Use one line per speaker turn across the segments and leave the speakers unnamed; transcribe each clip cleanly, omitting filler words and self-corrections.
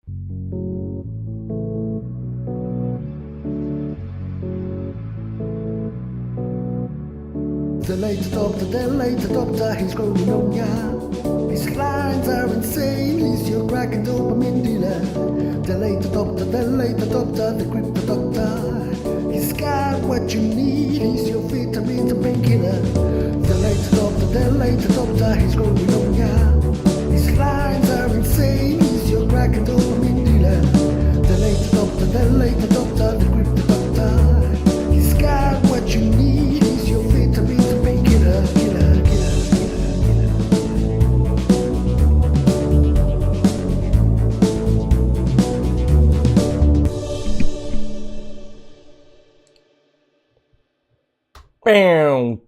The late adopter, he's growing on ya. His lines are insane, he's your crack and dopamine dealer. The late adopter, the crypto doctor. He's got what you need, he's your vitamins and painkiller. The late adopter, he's growing on ya. His lines are insane, he's your crack and dopamine dealer. The late adopter, the crypto doctor. He's got what you need, he's your vitamins and painkiller.
Bam.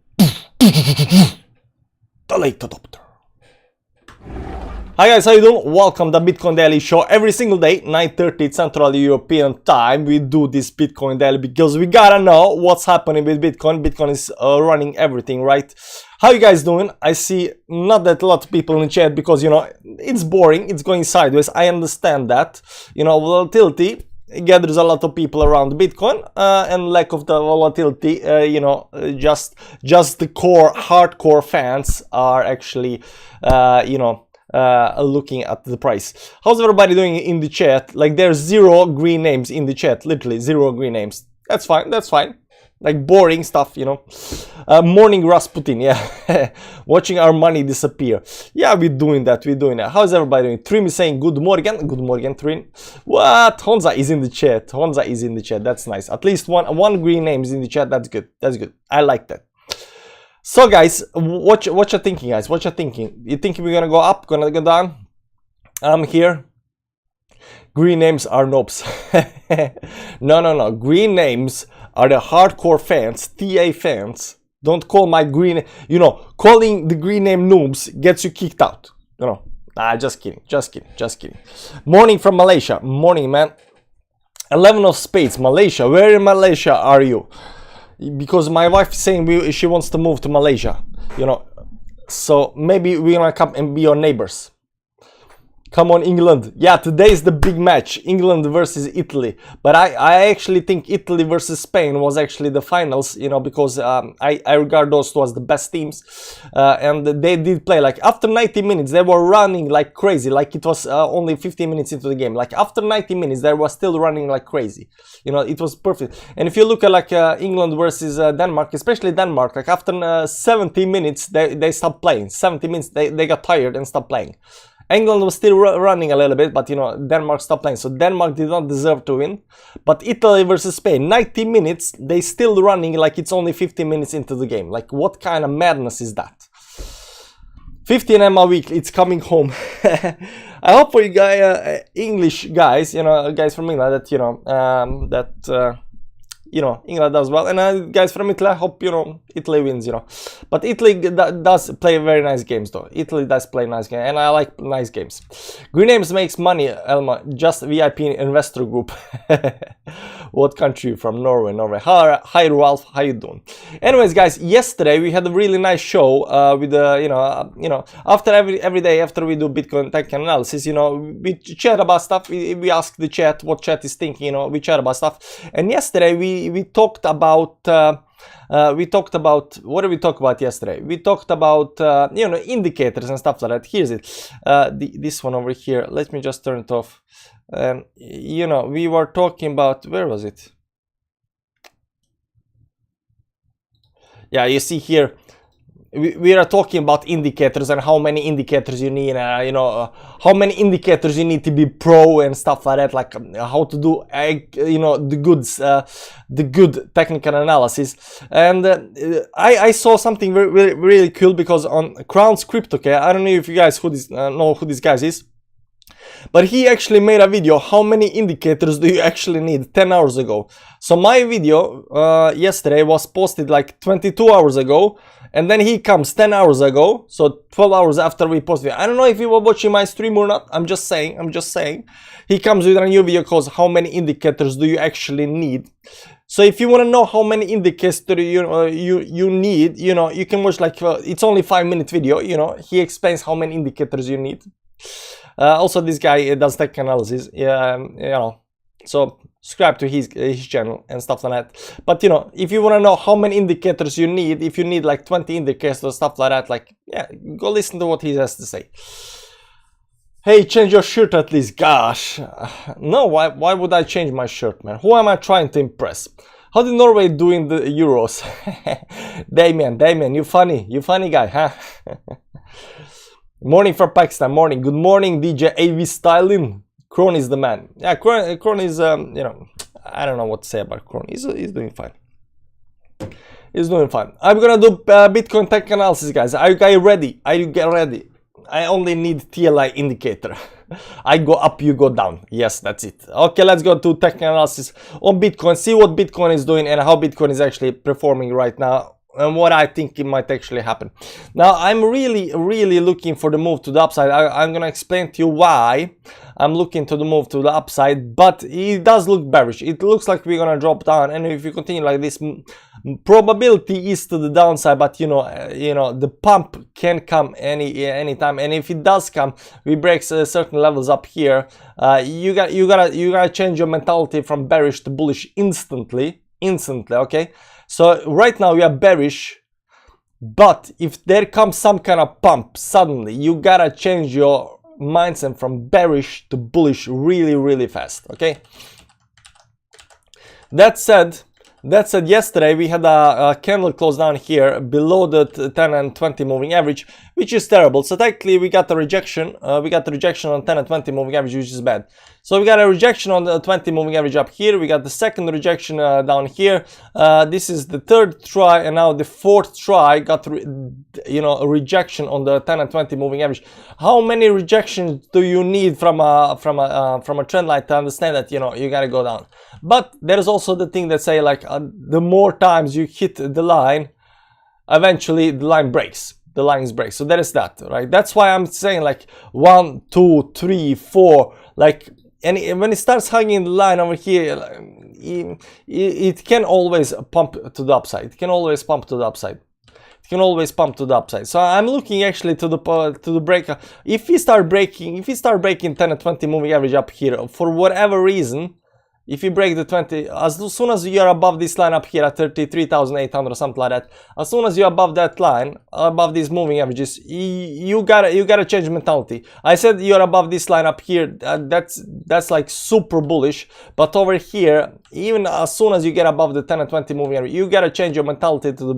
The late adopter. Hi guys, how you doing? Welcome to Bitcoin Daily Show. Every single day, 9:30 Central European Time, we do this Bitcoin Daily because we gotta know what's happening with Bitcoin. Bitcoin is running everything, right? How you guys doing? I see not that a lot of people in the chat because, you know, it's boring, it's going sideways. I understand that. You know, volatility gathers a lot of people around Bitcoin, and lack of the volatility, you know, just the core, hardcore fans are actually, you know, looking at the price. How's everybody doing in the chat? Like, there's 0 green names in the chat, literally 0 green names. That's fine, that's fine. Like boring stuff, you know. Morning Rasputin, yeah. Watching our money disappear. Yeah, we're doing that. How's everybody doing? Trim is saying good morning, Trim. What? Honza is in the chat. That's nice. At least one green name is in the chat. That's good. I like that. So guys, what you thinking, guys? What you thinking? You think we're gonna go up, gonna go down? I'm here. Green names are noobs. No. Green names are the hardcore fans, TA fans. Don't call my green, you know, calling the green name noobs gets you kicked out. You know, just kidding. Morning from Malaysia. Morning, man. 11 of spades, Malaysia. Where in Malaysia are you? Because my wife is saying she wants to move to Malaysia, you know. So maybe we're gonna come and be your neighbors. Come on, England. Yeah, today is the big match, England versus Italy. But I actually think Italy versus Spain was actually the finals, you know, because I regard those two as the best teams. And they did play, like, after 90 minutes, they were running like crazy, like it was only 15 minutes into the game. Like, after 90 minutes, they were still running like crazy. You know, it was perfect. And if you look at, like, England versus Denmark, especially Denmark, like, after 70 minutes, they stopped playing. 70 minutes, they got tired and stopped playing. England was still running a little bit, but, you know, Denmark stopped playing. So Denmark did not deserve to win. But Italy versus Spain, 90 minutes, they still running like it's only 15 minutes into the game. Like, what kind of madness is that? 15 MA weekly, it's coming home. I hope for you guys, English guys, you know, guys from England, that, you know, you know, England does well, and guys from Italy, I hope, you know, Italy wins, you know. But Italy does play very nice games, though. Italy does play nice games, and I like nice games. Green Names makes money, Elma, just VIP investor group. What country you from? Norway. Hi Ralph, how you doing? Anyways, guys, yesterday we had a really nice show with you know, after every day after we do Bitcoin tech analysis, you know, we chat about stuff. We ask the chat what chat is thinking, you know, we chat about stuff. And yesterday we talked about what did we talk about yesterday? We talked about you know, indicators and stuff like that. Here's it, this one over here. Let me just turn it off. You know, we were talking about, where was it? Yeah, you see here, we are talking about indicators and how many indicators you need, you know, how many indicators you need to be pro and stuff like that, like how to do, you know, the good technical analysis. And I saw something really cool, because on Crown's Crypto, okay, I don't know if you guys know who this guy is, but he actually made a video, how many indicators do you actually need, 10 hours ago. So my video yesterday was posted like 22 hours ago, and then he comes 10 hours ago, so 12 hours after we posted. I don't know if you were watching my stream or not, I'm just saying. He comes with a new video called how many indicators do you actually need. So if you want to know how many indicators you need, you know, you can watch, like, it's only 5-minute video, you know, he explains how many indicators you need. Also, this guy does tech analysis, you know, so subscribe to his channel and stuff like that. But you know, if you want to know how many indicators you need, if you need like 20 indicators or stuff like that, like, yeah, go listen to what he has to say. Hey, change your shirt at least. Gosh, no, why would I change my shirt, man? Who am I trying to impress? How did Norway do in the Euros? Damien, you funny guy, huh? Morning from Pakistan, morning. Good morning, DJ AV Styling. Kron is the man. Yeah, Kron is, you know, I don't know what to say about Kron. He's doing fine. He's doing fine. I'm gonna do Bitcoin tech analysis, guys. Are you guys ready? Are you get ready? I only need TLI indicator. I go up, you go down. Yes, that's it. Okay, let's go to tech analysis on Bitcoin. See what Bitcoin is doing and how Bitcoin is actually performing right now, and what I think it might actually happen. Now, I'm really looking for the move to the upside. I'm gonna explain to you why I'm looking to the move to the upside, but it does look bearish. It looks like we're gonna drop down, and if you continue like this, probability is to the downside. But you know, the pump can come anytime, and if it does come, we break certain levels up here. You gotta change your mentality from bearish to bullish instantly. Okay. So right now we are bearish, but if there comes some kind of pump suddenly, you gotta change your mindset from bearish to bullish really fast. Okay. That said, yesterday we had a candle close down here below the 10 and 20 moving average, which is terrible. So technically we got the rejection. We got the rejection on 10 and 20 moving average, which is bad. So we got a rejection on the 20 moving average up here. We got the second rejection down here. This is the third try, and now the fourth try got a rejection on the 10 and 20 moving average. How many rejections do you need from a trend line to understand that, you know, you gotta go down? But there's also the thing that say like the more times you hit the line, eventually the line breaks. The lines break. So that is that, right? That's why I'm saying like 1, 2, 3, 4, like. And when it starts hugging the line over here, it can always pump to the upside. It can always pump to the upside. It can always pump to the upside. So I'm looking actually to the break. If we start breaking 10 and 20 moving average up here for whatever reason, if you break the 20, as soon as you're above this line up here at 33,800 or something like that, as soon as you're above that line, above these moving averages, you gotta change mentality. I said you're above this line up here, that's like super bullish. But over here, even as soon as you get above the 10 and 20 moving average, you gotta change your mentality to the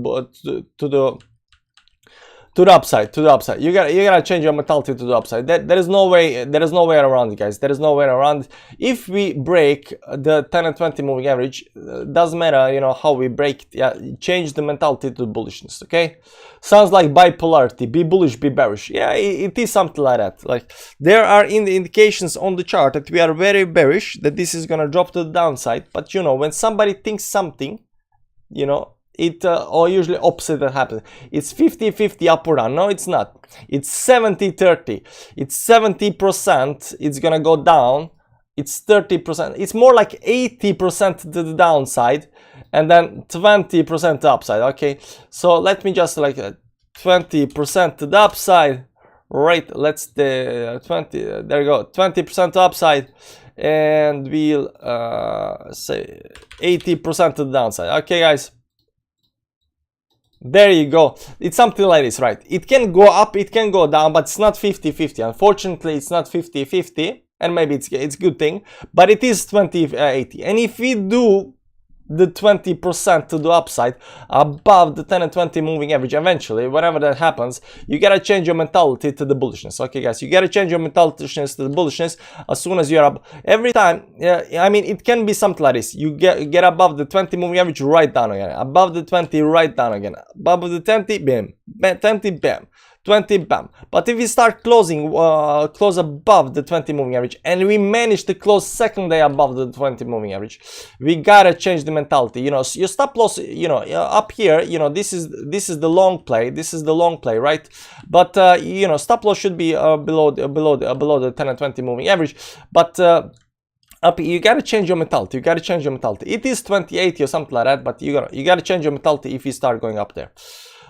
upside. You gotta change your mentality to the upside. There is no way around it, guys. There is no way around it. If we break the 10 and 20 moving average, doesn't matter, you know, how we break it. Yeah, change the mentality to bullishness. Okay, sounds like bipolarity. Be bullish, be bearish. Yeah, it is something like that. Like there are indications on the chart that we are very bearish, that this is gonna drop to the downside. But you know, when somebody thinks something, you know, it or usually opposite that happens. It's 50-50 up or down. No, it's not. It's 70-30. It's 70%. It's gonna go down. It's 30%. It's more like 80% to the downside, and then 20% to upside. Okay, so let me just like 20% to the upside. Right, let's the 20. There you go. 20% to upside, and we'll say 80% to the downside. Okay, guys. There you go. It's something like this, right? It can go up, it can go down, but it's not 50-50. Unfortunately, it's not 50-50, and maybe it's a good thing, but it is 20-80. And if we do the 20% to the upside above the 10 and 20 moving average, eventually, whenever that happens, you gotta change your mentality to the bullishness. Okay, guys, you gotta change your mentality to the bullishness as soon as you're up. Every time, I mean, it can be something like this. You get above the 20 moving average, right down again. Above the 20, right down again. Above the 20, bam. 20, bam. 20, bam. But if we start closing close above the 20 moving average, and we manage to close second day above the 20 moving average, we gotta change the mentality. You know, so your stop loss, you know, up here, you know, this is the long play. This is the long play, right? But you know, stop loss should be below the 10 and 20 moving average. But up, you gotta change your mentality. You gotta change your mentality. It is 2080 or something like that, but you gotta change your mentality if you start going up there.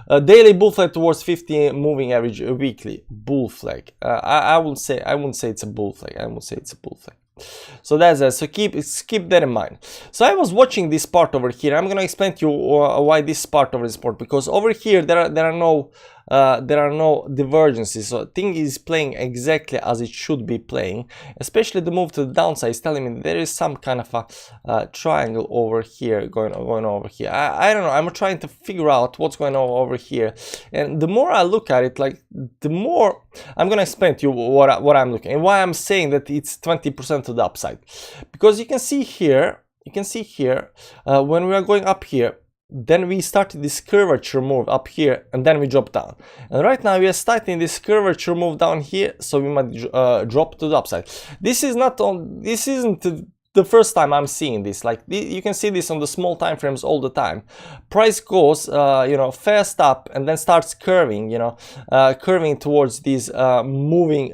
Daily bull flag towards 50 moving average weekly bull flag. I wouldn't say it's a bull flag. I won't say it's a bull flag. So that's it. So keep that in mind. So I was watching this part over here. I'm gonna explain to you why this part over this part, because over here there are no divergences. So thing is playing exactly as it should be playing. Especially the move to the downside is telling me there is some kind of a triangle over here going over here. I don't know. I'm trying to figure out what's going on over here. And the more I look at it, like the more I'm gonna explain to you what I'm looking and why I'm saying that it's 20% to the upside. Because you can see here when we are going up here, then we started this curvature move up here and then we drop down, and right now we are starting this curvature move down here, so we might drop to the upside. This isn't the first time I'm seeing this. Like you can see this on the small time frames all the time. Price goes you know, fast up and then starts curving, you know, curving towards these moving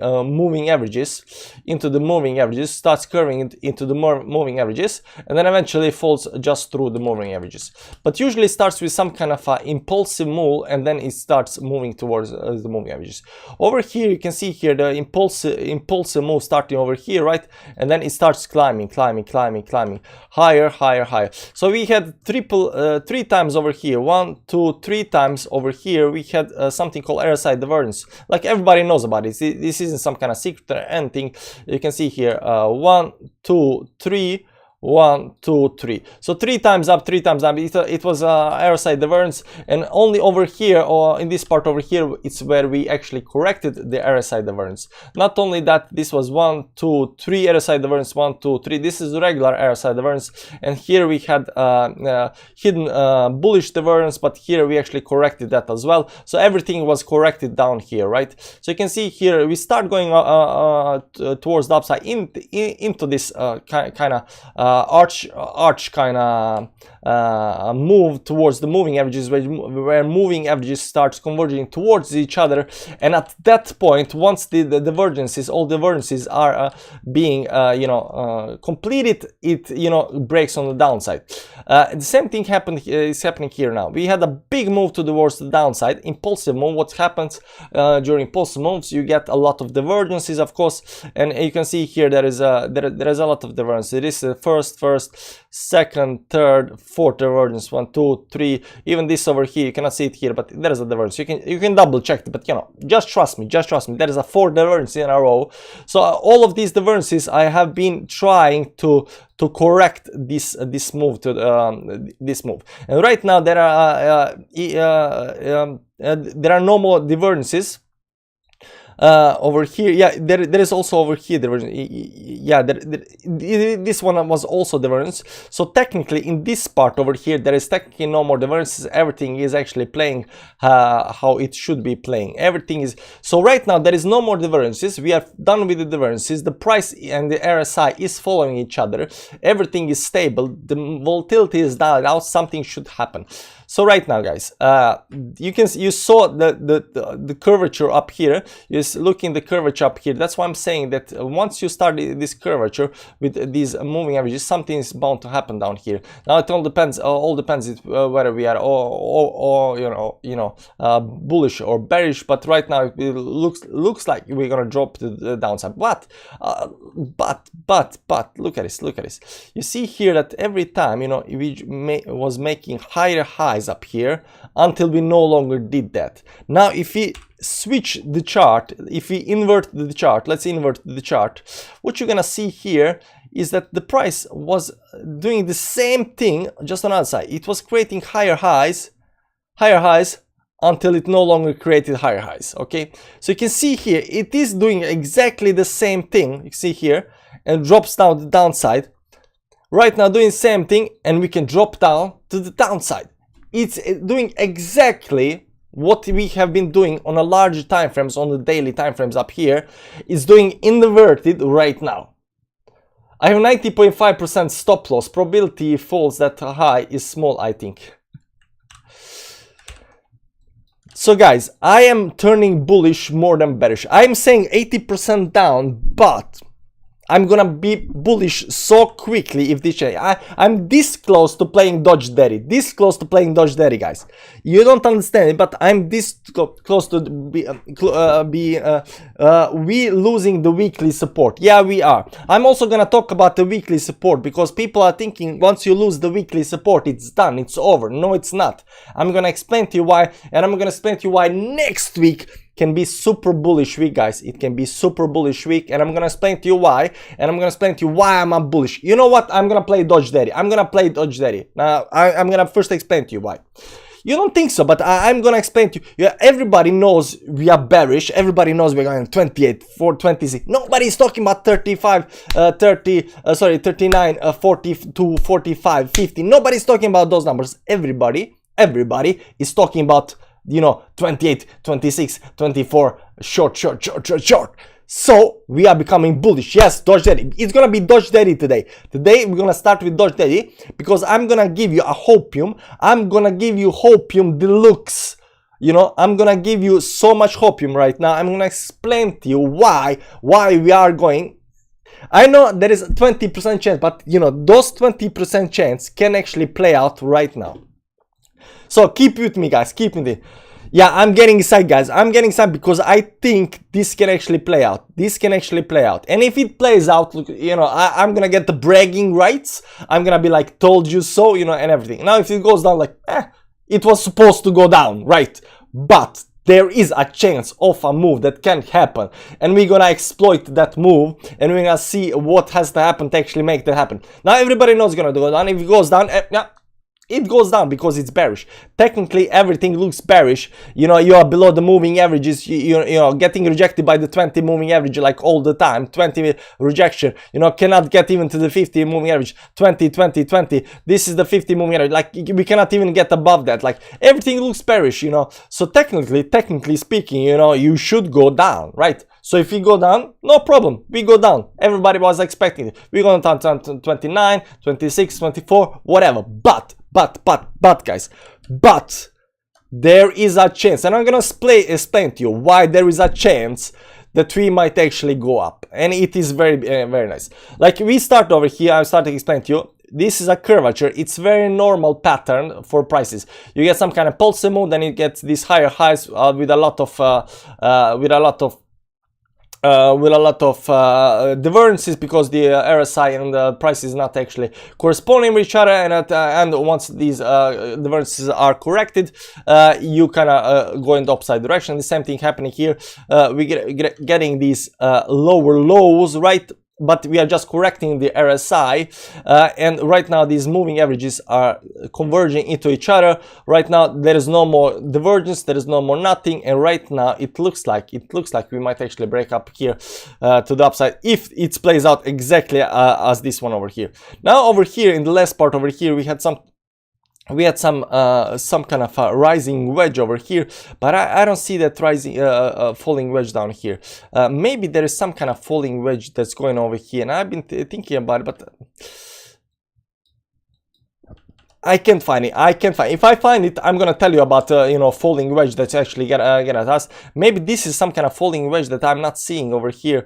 averages, into the moving averages, starts curving into the moving averages, and then eventually falls just through the moving averages. But usually it starts with some kind of impulsive move, and then it starts moving towards the moving averages. Over here you can see here the impulsive move starting over here, right, and then it starts climbing higher. So we had three times over here, 1, 2, 3 times over here. We had something called RSI divergence, like everybody knows about it. This isn't some kind of secret or anything. You can see here 1, 2, 3, 1, 2, 3. So 3 times up, 3 times down. It was RSI divergence, and only over here, or in this part over here, it's where we actually corrected the RSI divergence. Not only that, this was 1, 2, 3 RSI divergence, 1, 2, 3. This is regular RSI divergence, and here we had hidden bullish divergence, but here we actually corrected that as well. So everything was corrected down here, right? So you can see here we start going towards the upside into this kind of arch kind of move towards the moving averages, where moving averages starts converging towards each other. And at that point, once the divergences, all divergences are being you know, completed, it, you know, breaks on the downside. The same thing is happening here now. We had a big move towards the downside, impulsive move. What happens during impulsive moves? You get a lot of divergences, of course, and you can see here there is a lot of divergence. It is the first, second, third, fourth divergence, 1, 2, 3. Even this over here, you cannot see it here, but there is a divergence. You can double check it, but you know, just trust me. There is a 4 divergence in a row. So all of these divergences I have been trying to correct this move to this move, and right now there are no more divergences. Over here, yeah, there is also over here divergence. Yeah, this one was also divergence. So technically in this part over here there is technically no more divergences. Everything is actually playing how it should be playing. Everything is, so right now there is no more divergences. We are done with the divergences. The price and the RSI is following each other. Everything is stable. The volatility is dialed out. Something should happen. So right now, guys, you saw the curvature up here. You look in the curvature up here. That's why I'm saying that once you start this curvature with these moving averages, something is bound to happen down here. Now it all depends. Whether we are or you know bullish or bearish. But right now it looks like we're gonna drop to the downside. But look at this. You see here that every time, you know, we was making higher highs up here until we no longer did that. Now if we switch the chart, if we invert the chart, let's invert the chart, what you're gonna see here is that the price was doing the same thing, just on the other side. It was creating higher highs until it no longer created higher highs. Okay, so you can see here it is doing exactly the same thing. You see here, and drops down the downside. Right now doing the same thing, and we can drop down to the downside. It's doing exactly what we have been doing on a larger time frames, on the daily time frames up here. It's doing inverted right now. I have 90.5% stop loss. Probability falls that high is small, I think. So guys, I am turning bullish more than bearish. I'm saying 80% down, but I'm gonna be bullish so quickly if this change. I'm this close to playing Doge Daddy. This close to playing Doge Daddy, guys. You don't understand it, but I'm this close to we losing the weekly support. Yeah, we are. I'm also gonna talk about the weekly support because people are thinking once you lose the weekly support, it's done, it's over. No, it's not. I'm gonna explain to you why, and I'm gonna explain to you why next week can be super bullish week, guys. It can be super bullish week, and I'm gonna explain to you why, and I'm gonna explain to you why I'm bullish. You know what? I'm gonna play Doge Daddy. I'm gonna play Doge Daddy. Now, I'm gonna first explain to you why. You don't think so, but I'm gonna explain to you. Yeah, everybody knows we are bearish. Everybody knows we're going 28, 4, 26. Nobody's talking about 35, 39, 42, 45, 50. Nobody's talking about those numbers. Everybody is talking about, you know, 28, 26, 24, short. So we are becoming bullish. Yes, Doge Daddy. It's gonna be Doge Daddy today. Today we're gonna start with Doge Daddy because I'm gonna give you a hopium. I'm gonna give you hopium deluxe. You know, I'm gonna give you so much hopium right now. I'm gonna explain to you why we are going. I know there is a 20% chance, but you know, those 20% chance can actually play out right now. So keep with me, guys. Keep with me. Yeah, I'm getting excited, guys. I'm getting excited because I think this can actually play out. This can actually play out. And if it plays out, look, you know, I'm gonna get the bragging rights. I'm gonna be like, told you so, you know, and everything. Now, if it goes down, like, it was supposed to go down, right? But there is a chance of a move that can happen, and we're gonna exploit that move, and we're gonna see what has to happen to actually make that happen. Now, everybody knows it's gonna go down. If it goes down, yeah. It goes down because it's bearish. Technically, everything looks bearish. You know, you are below the moving averages. You know, getting rejected by the 20 moving average like all the time. 20 rejection. You know, cannot get even to the 50 moving average. 20, 20, 20. This is the 50 moving average. Like, we cannot even get above that. Like, everything looks bearish, you know. So technically speaking, you know, you should go down, right? So if we go down, no problem. We go down. Everybody was expecting it. We go down to 29, 26, 24, whatever. But guys, but there is a chance, and I'm gonna explain to you why there is a chance that we might actually go up, and it is very very nice. Like, we start over here. I started to explain to you. This is a curvature. It's very normal pattern for prices. You get some kind of pulse move, then you get these higher highs with a lot of divergences because the RSI and the price is not actually corresponding with each other, and once these divergences are corrected, you kind of go in the opposite direction. The same thing happening here. We getting these lower lows, right? But we are just correcting the RSI, and right now these moving averages are converging into each other. Right now there is no more divergence, there is no more nothing, and right now it looks like we might actually break up here to the upside if it plays out exactly as this one over here. Now over here in the last part over here we had some kind of rising wedge over here, but I don't see that rising falling wedge down here. Maybe there is some kind of falling wedge that's going over here, and I've been thinking about it, but I can't find it. If I find it, I'm gonna tell you about you know, falling wedge that's actually get at us. Maybe this is some kind of falling wedge that I'm not seeing over here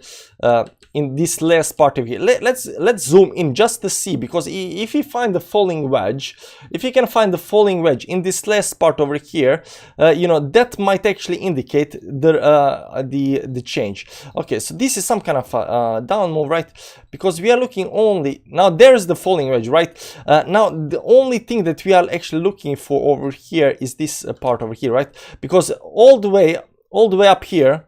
in this last part of here. Let's zoom in just to see, because if you find the falling wedge, if you can find the falling wedge in this last part over here, you know, that might actually indicate the change. Okay, so this is some kind of down move, right? Because we are looking only now. There's the falling wedge, right? Now the only thing that we are actually looking for over here is this part over here, right? Because all the way up here,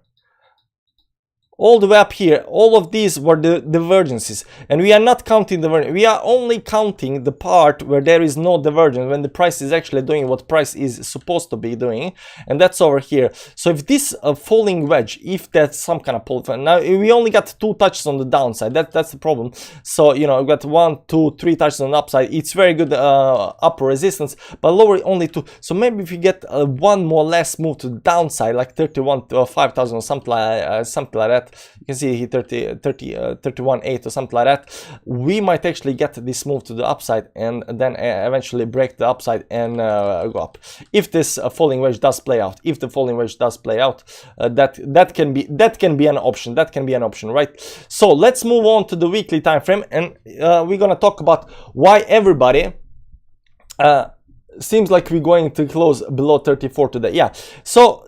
all of these were the divergences, and we are not counting the we are only counting the part where there is no divergence, when the price is actually doing what price is supposed to be doing, and that's over here. So if this falling wedge, if that's some kind of pull, now we only got 2 touches on the downside, that's the problem. So you know, we got 1, 2, 3 touches on the upside. It's very good upper resistance, but lower only 2. So maybe if you get one more less move to the downside, like 31 to 5,000 or something like that, that. You can see here 31.8 or something like that. We might actually get this move to the upside and then eventually break the upside and go up. If this falling wedge does play out, if the falling wedge does play out, that can be an option. That can be an option, right? So let's move on to the weekly time frame, and we're gonna talk about why everybody seems like we're going to close below 34 today. Yeah, so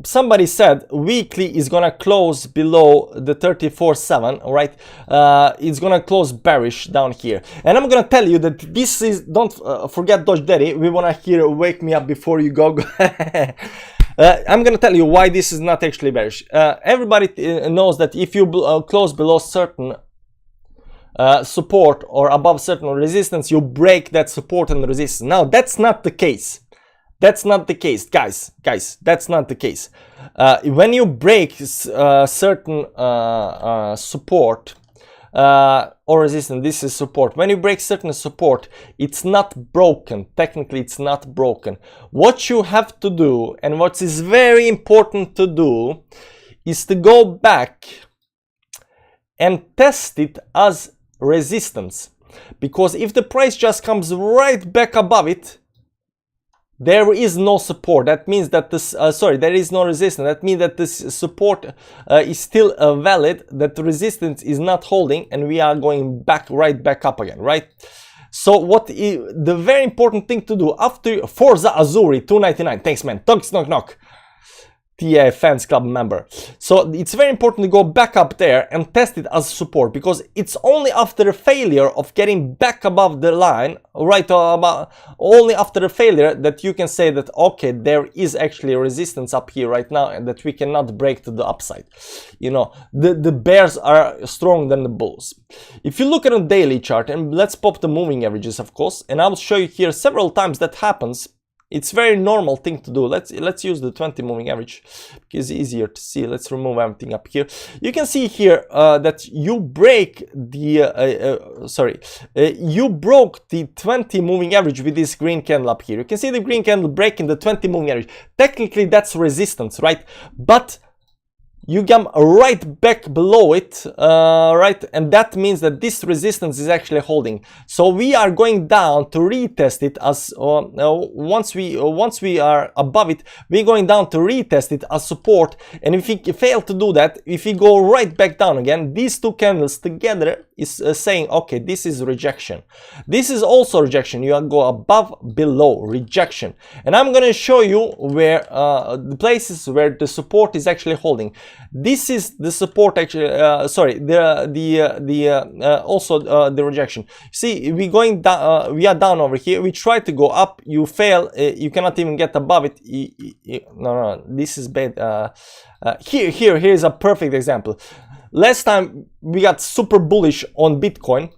somebody said weekly is gonna close below the 34.7, right? It's gonna close bearish down here, and I'm gonna tell you that this is, don't forget Doge Daddy. We wanna hear wake me up before you go. I'm gonna tell you why this is not actually bearish. Everybody knows that if you close below certain support or above certain resistance, you break that support and resistance. Now that's not the case. That's not the case, guys. That's not the case. When you break certain support or resistance, this is support. When you break certain support, it's not broken. Technically, it's not broken. What you have to do, and what is very important to do, is to go back and test it as resistance. Because if the price just comes right back above it, there is no support. That means that this there is no resistance. That means that this support is still valid, that the resistance is not holding, and we are going right back up again, right? So what is the very important thing to do after Forza Azuri 299? Thanks, man. Thanks, knock knock. TA Fans Club member. So it's very important to go back up there and test it as support, because it's only after a failure of getting back above the line, right, only after a failure that you can say that, okay, there is actually a resistance up here right now and that we cannot break to the upside. You know, the bears are stronger than the bulls. If you look at a daily chart, and let's pop the moving averages, of course, and I will show you here several times that happens. It's very normal thing to do. Let's use the 20 moving average because it's easier to see. Let's remove everything up here. You can see here that you break the you broke the 20 moving average with this green candle up here. You can see the green candle breaking the 20 moving average. Technically that's resistance, right? But you come right back below it, right, and that means that this resistance is actually holding. So we are going down to retest it as once we are above it, we're going down to retest it as support. And if we fail to do that, if we go right back down again, these two candles together is saying, okay, this is rejection. This is also rejection. You go above, below, rejection. And I'm going to show you where the places where the support is actually holding. This is the support actually, also the rejection. See, we going down, we are down over here. We try to go up, you fail, you cannot even get above it. No, this is bad. Here is a perfect example. Last time we got super bullish on Bitcoin.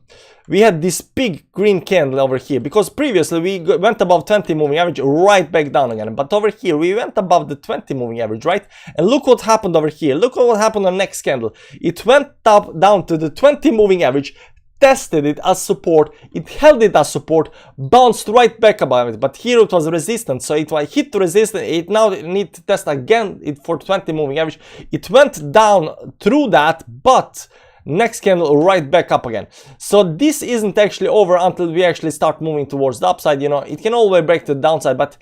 We had this big green candle over here because previously we went above 20 moving average, right back down again. But over here we went above the 20 moving average, right? And look what happened over here. Look what happened on the next candle. It went up down to the 20 moving average, tested it as support, it held it as support, bounced right back above it. But here it was resistance, so it hit the resistance. It now need to test again it for 20 moving average. It went down through that, but next candle right back up again. So this isn't actually over until we actually start moving towards the upside. You know, it can always break the downside, but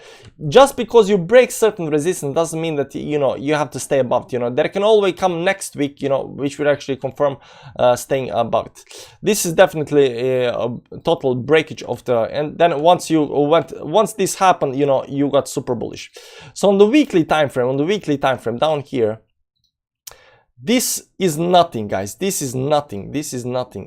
just because you break certain resistance doesn't mean that, you know, you have to stay above it. You know, there can always come next week, you know, which will actually confirm staying above it. This is definitely a total breakage of the, and then once this happened, you know, you got super bullish. So on the weekly time frame, down here, this is nothing, guys. This is nothing.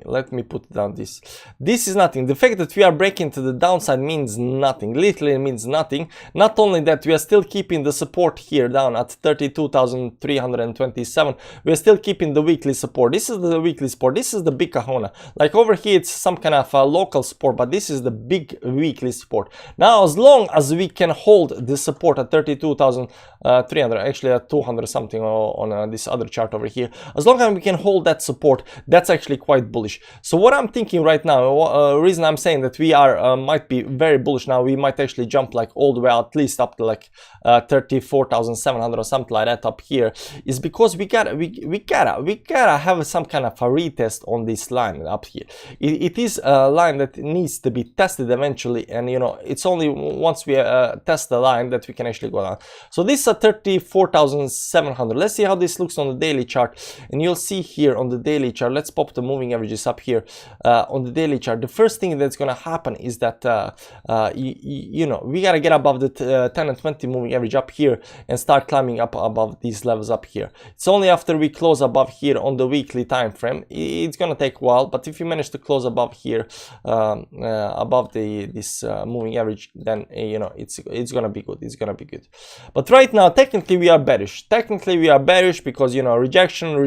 Let me put down this. This is nothing. The fact that we are breaking to the downside means nothing. Literally means nothing. Not only that, we are still keeping the support here down at 32,327. We are still keeping the weekly support. This is the weekly support. This is the big kahuna. Like over here, it's some kind of local support, but this is the big weekly support. Now, as long as we can hold the support at 32,300, actually at 200 something on this other chart over here. As long as we can hold that support, that's actually quite bullish. So what I'm thinking right now, reason I'm saying that we are might be very bullish now, we might actually jump like all the way at least up to like 34,700 or something like that up here, is because we gotta have some kind of a retest on this line up here. It is a line that needs to be tested eventually, and you know, it's only once we test the line that we can actually go down. So this is a 34,700. Let's see how this looks on the daily chart, and you'll see here on the daily chart. Let's pop the moving averages up here on the daily chart. The first thing that's gonna happen is that you know, we gotta get above the 10 and 20 moving average up here and start climbing up above these levels up here. It's only after we close above here on the weekly time frame, it's gonna take a while, but if you manage to close above here above this moving average, then you know, it's gonna be good. It's gonna be good. But right now technically we are bearish. Technically we are bearish because, you know, rejection,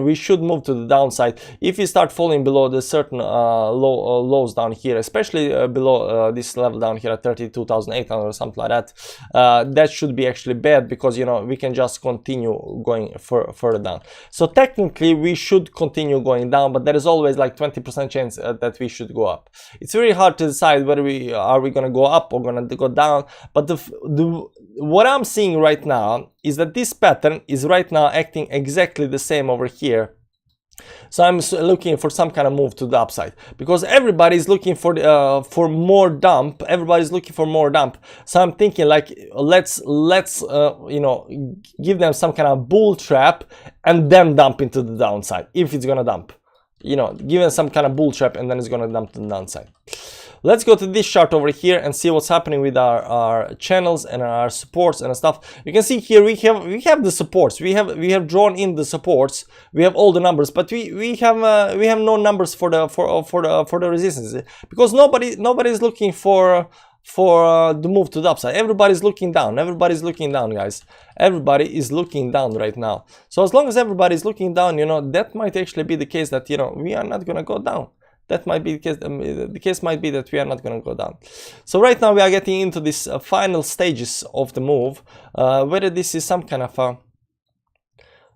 we should move to the downside. If you start falling below the certain lows down here, especially below this level down here at 32,800 or something like that, that should be actually bad, because you know, we can just continue going further down. So technically we should continue going down, but there is always like 20% chance that we should go up. It's very hard to decide whether we gonna go up or gonna go down, but what I'm seeing right now is that this pattern is right now acting exactly the same over here. So I'm looking for some kind of move to the upside, because everybody's looking for more dump. Everybody's looking for more dump. So I'm thinking like, let's you know, give them some kind of bull trap and then dump into the downside if it's gonna dump. You know, give them some kind of bull trap and then it's gonna dump to the downside. Let's go to this chart over here and see what's happening with our channels and our supports and stuff. You can see here we have the supports. We have drawn in the supports. We have all the numbers, but we have no numbers for the resistance, because nobody's looking for the move to the upside. Everybody's looking down. Everybody's looking down, guys. Everybody is looking down right now. So as long as everybody's looking down, you know, that might actually be the case that, you know, we are not gonna go down. That might be the case. The case might be that we are not going to go down. So right now we are getting into this final stages of the move. Whether this is some kind of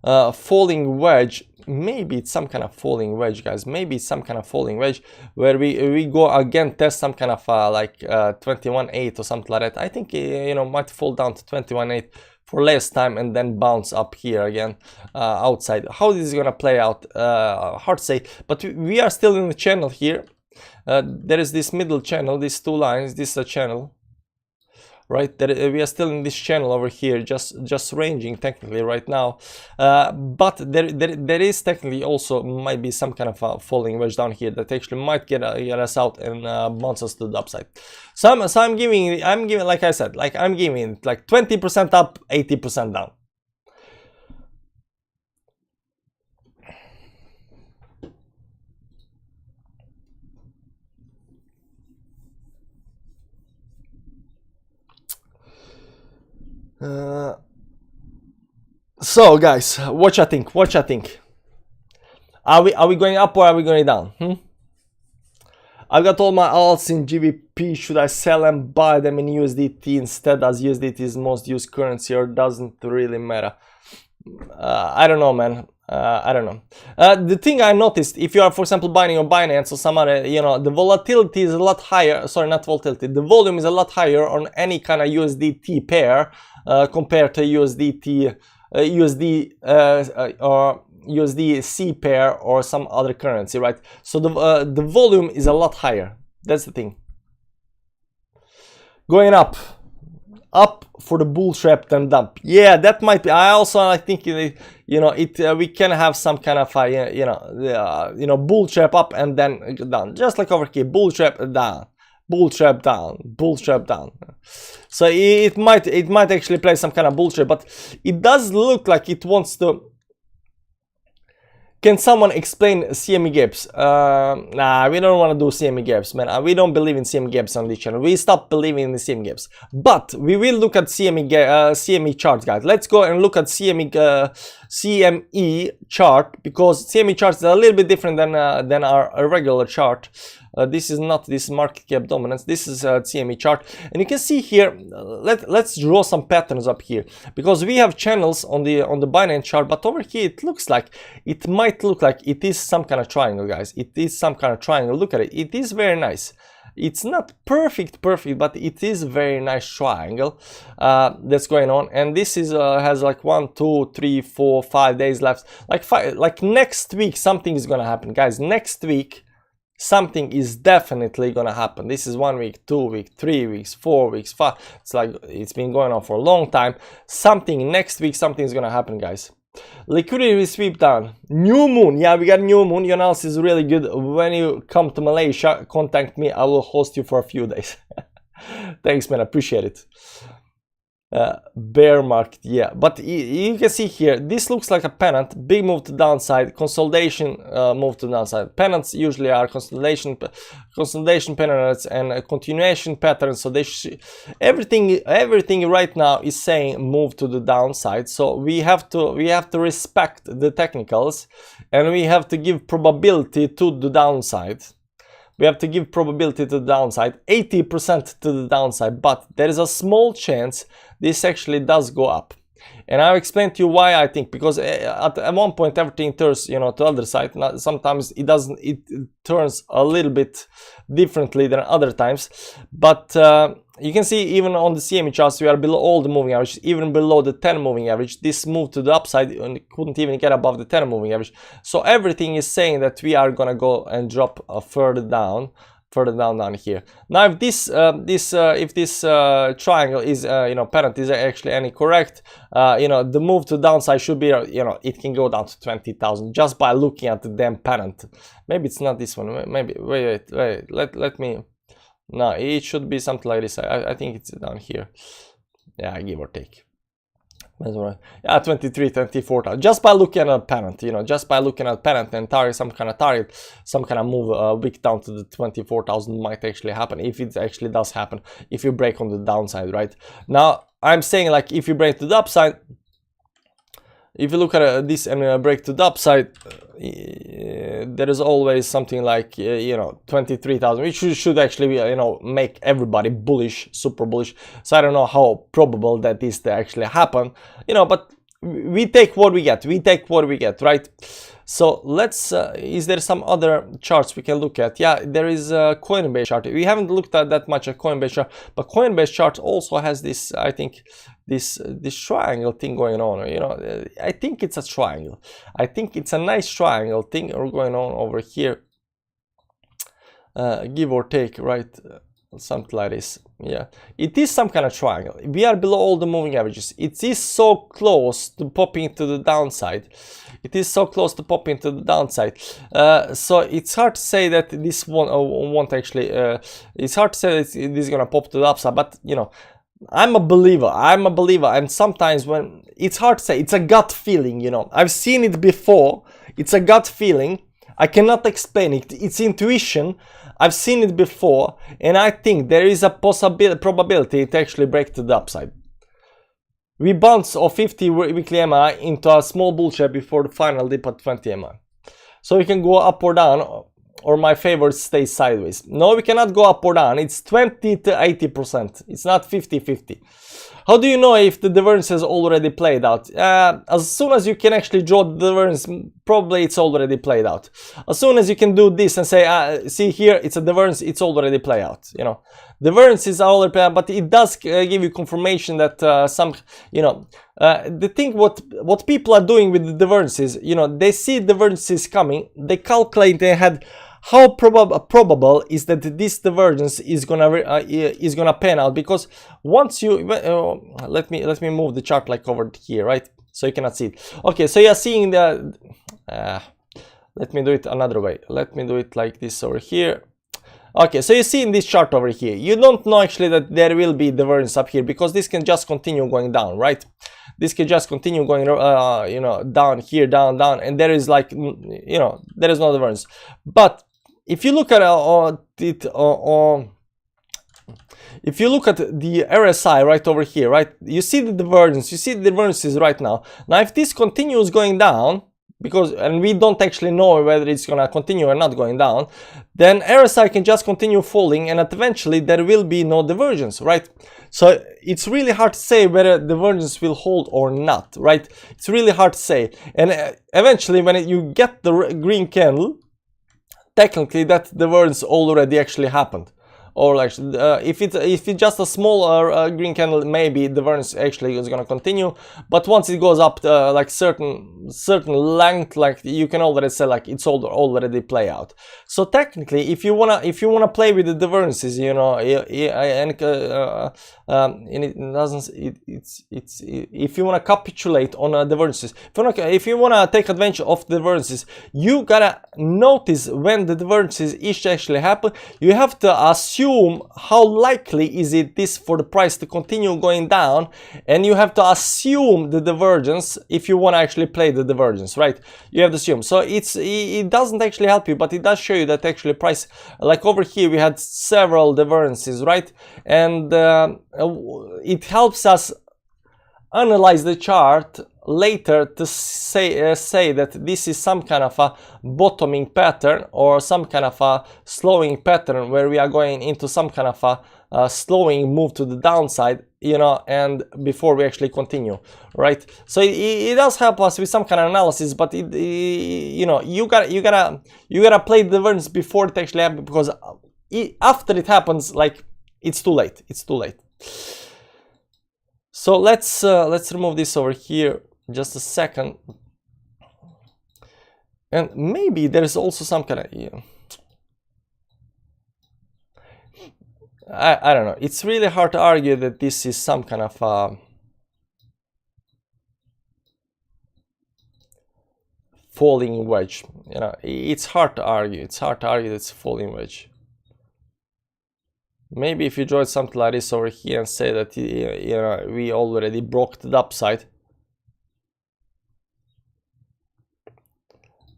a falling wedge, maybe it's some kind of falling wedge, guys. Maybe it's some kind of falling wedge where we go again, test some kind of like 21.8 or something like that. I think you know, might fall down to 21.8 for less time and then bounce up here again outside. How this is gonna play out, hard to say, but we are still in the channel here. There is this middle channel, these two lines. This is a channel, right? We are still in this channel over here, just ranging technically right now, but there is technically also might be some kind of a falling wedge down here that actually might get us out and bounce us to the upside. So I'm giving, like I said, like I'm giving like 20% up, 80% down. So guys, what you think? What you think? Are we going up or are we going down? I've got all my alts in GBP. Should I sell and buy them in USDT instead, as USDT is most used currency, or doesn't really matter? I don't know, man. I don't know. The thing I noticed, if you are, for example, buying on Binance or some other, you know, the volatility is a lot higher. Sorry, not volatility. The volume is a lot higher on any kind of USDT pair compared to USD or USDC pair or some other currency, right? So the volume is a lot higher. That's the thing. Going up for the bull trap then dump. Yeah, that might be. I think you know, we can have some kind of you know, bull trap up and then down, just like over here. Bull trap down, bull trap down, bull trap down. So it might actually play some kind of bull trap, but it does look like it wants to. Can someone explain CME gaps? Nah, we don't want to do CME gaps, man. We don't believe in CME gaps on this channel. We stopped believing in the CME gaps. But we will look at CME charts, guys. Let's go and look at CME chart, because CME chart is a little bit different than our regular chart. This is not this market cap dominance. This is a CME chart, and you can see here. Let's draw some patterns up here, because we have channels on the Binance chart, but over here it might look like it is some kind of triangle, guys. It is some kind of triangle. Look at it. It is very nice. It's not perfect, but it is a very nice triangle that's going on. And this is has like 1, 2, 3, 4, 5 days left. Like next week something is gonna happen, guys. Next week something is definitely gonna happen. This is 1 week, 2 weeks, 3 weeks, 4 weeks, 5. It's like it's been going on for a long time. Something next week, something is gonna happen, guys. Liquidity sweep down. New moon. Yeah, we got new moon. Your analysis is really good. When you come to Malaysia, contact me. I will host you for a few days. Thanks, man. I appreciate it. Bear market, yeah, but you can see here this looks like a pennant, big move to downside, consolidation, move to downside. Pennants usually are consolidation pennants and continuation patterns, so they everything right now is saying move to the downside. So we have to respect the technicals, and we have to give probability to the downside. We have to give probability to the downside, 80% to the downside, but there is a small chance this actually does go up. And I'll explain to you why I think, because at one point everything turns, you know, to the other side. Sometimes it doesn't, it turns a little bit differently than other times. But you can see even on the CME charts, we are below all the moving averages, even below the 10 moving average. This move to the upside and couldn't even get above the 10 moving average. So everything is saying that we are gonna go and drop further down here. Now if this triangle is pennant is actually any correct, the move to downside should be, it can go down to 20,000 just by looking at the damn pennant. Maybe it's not this one. Maybe wait, let me, no, it should be something like this. I think it's down here, yeah, give or take. Yeah, 23, 24, just by looking at a pennant, just by looking at pennant and target, some kind of move wick down to the 24,000 might actually happen, if it actually does happen, if you break on the downside. Right now I'm saying, like, if you break to the upside, if you look at this and break to the upside, there is always something like 23,000, which should actually make everybody bullish, super bullish. So I don't know how probable that is to actually happen, but we take what we get. Right? So let's is there some other charts we can look at? Yeah, there is a Coinbase chart. We haven't looked at that much at Coinbase chart, but Coinbase chart also has this, I think, this triangle thing going on. I think it's a triangle. I think it's a nice triangle thing going on over here, give or take, right? Something like this. Yeah, it is some kind of triangle. We are below all the moving averages. It is so close to popping to the downside. So it's hard to say that this won't actually, it's hard to say that this is gonna pop to the upside, but I'm a believer, and sometimes when it's hard to say, it's a gut feeling. I've seen it before. It's a gut feeling. I cannot explain it. It's intuition. I've seen it before, and I think there is a probability it actually break to the upside. We bounce off 50 weekly MI into a small bull trap before the final dip at 20 MI. So we can go up or down, or my favorite stays sideways. No, we cannot go up or down. It's 20 to 80%. It's not 50-50. How do you know if the divergence has already played out? As soon as you can actually draw the divergence, probably it's already played out. As soon as you can do this and say, see here, it's a divergence, it's already played out. Divergence is already played out, but it does give you confirmation that the thing what people are doing with the divergences, they see divergences coming, they calculate they had how probable is that this divergence is gonna pan out, because once you let me move the chart like over here, right, so you cannot see it. Okay, so you're seeing the let me do it another way. Let me do it like this over here. Okay, so you see in this chart over here, you don't know actually that there will be divergence up here, because this can just continue going down, right? This can just continue going down here, down, and there is like there is no divergence. But if you look at if you look at the RSI right over here, right, you see the divergence, you see the divergences right now. Now if this continues going down, because, and we don't actually know whether it's gonna continue or not going down, then RSI can just continue falling, and eventually there will be no divergence, right? So it's really hard to say whether divergence will hold or not, right? It's really hard to say. And eventually when you get the green candle, technically that divergence already actually happened. Or like if it's just a small green candle, maybe the divergence actually is gonna continue. But once it goes up like certain length, like you can already say like it's already play out. So technically, if you wanna play with the divergences, you know, and it doesn't, if you wanna capitulate on divergences, if you wanna take advantage of the divergences, you gotta notice when the divergences actually happen. You have to assume how likely is it this for the price to continue going down, and you have to assume the divergence if you want to actually play the divergence, right? You have to assume. So it doesn't actually help you, but it does show you that actually price, like over here we had several divergences, right? And it helps us analyze the chart later to say that this is some kind of a bottoming pattern or some kind of a slowing pattern where we are going into some kind of a slowing move to the downside, you know, and before we actually continue, right? So it does help us with some kind of analysis, but you know, you gotta play the divergence before it actually happens, because after it happens, like, it's too late. It's too late. So let's remove this over here just a second, and maybe there is also some kind of, yeah, I don't know. It's really hard to argue that this is some kind of falling wedge. You know, it's hard to argue. It's hard to argue that it's a falling wedge. Maybe if you draw something like this over here and say that, you know, we already broke the upside.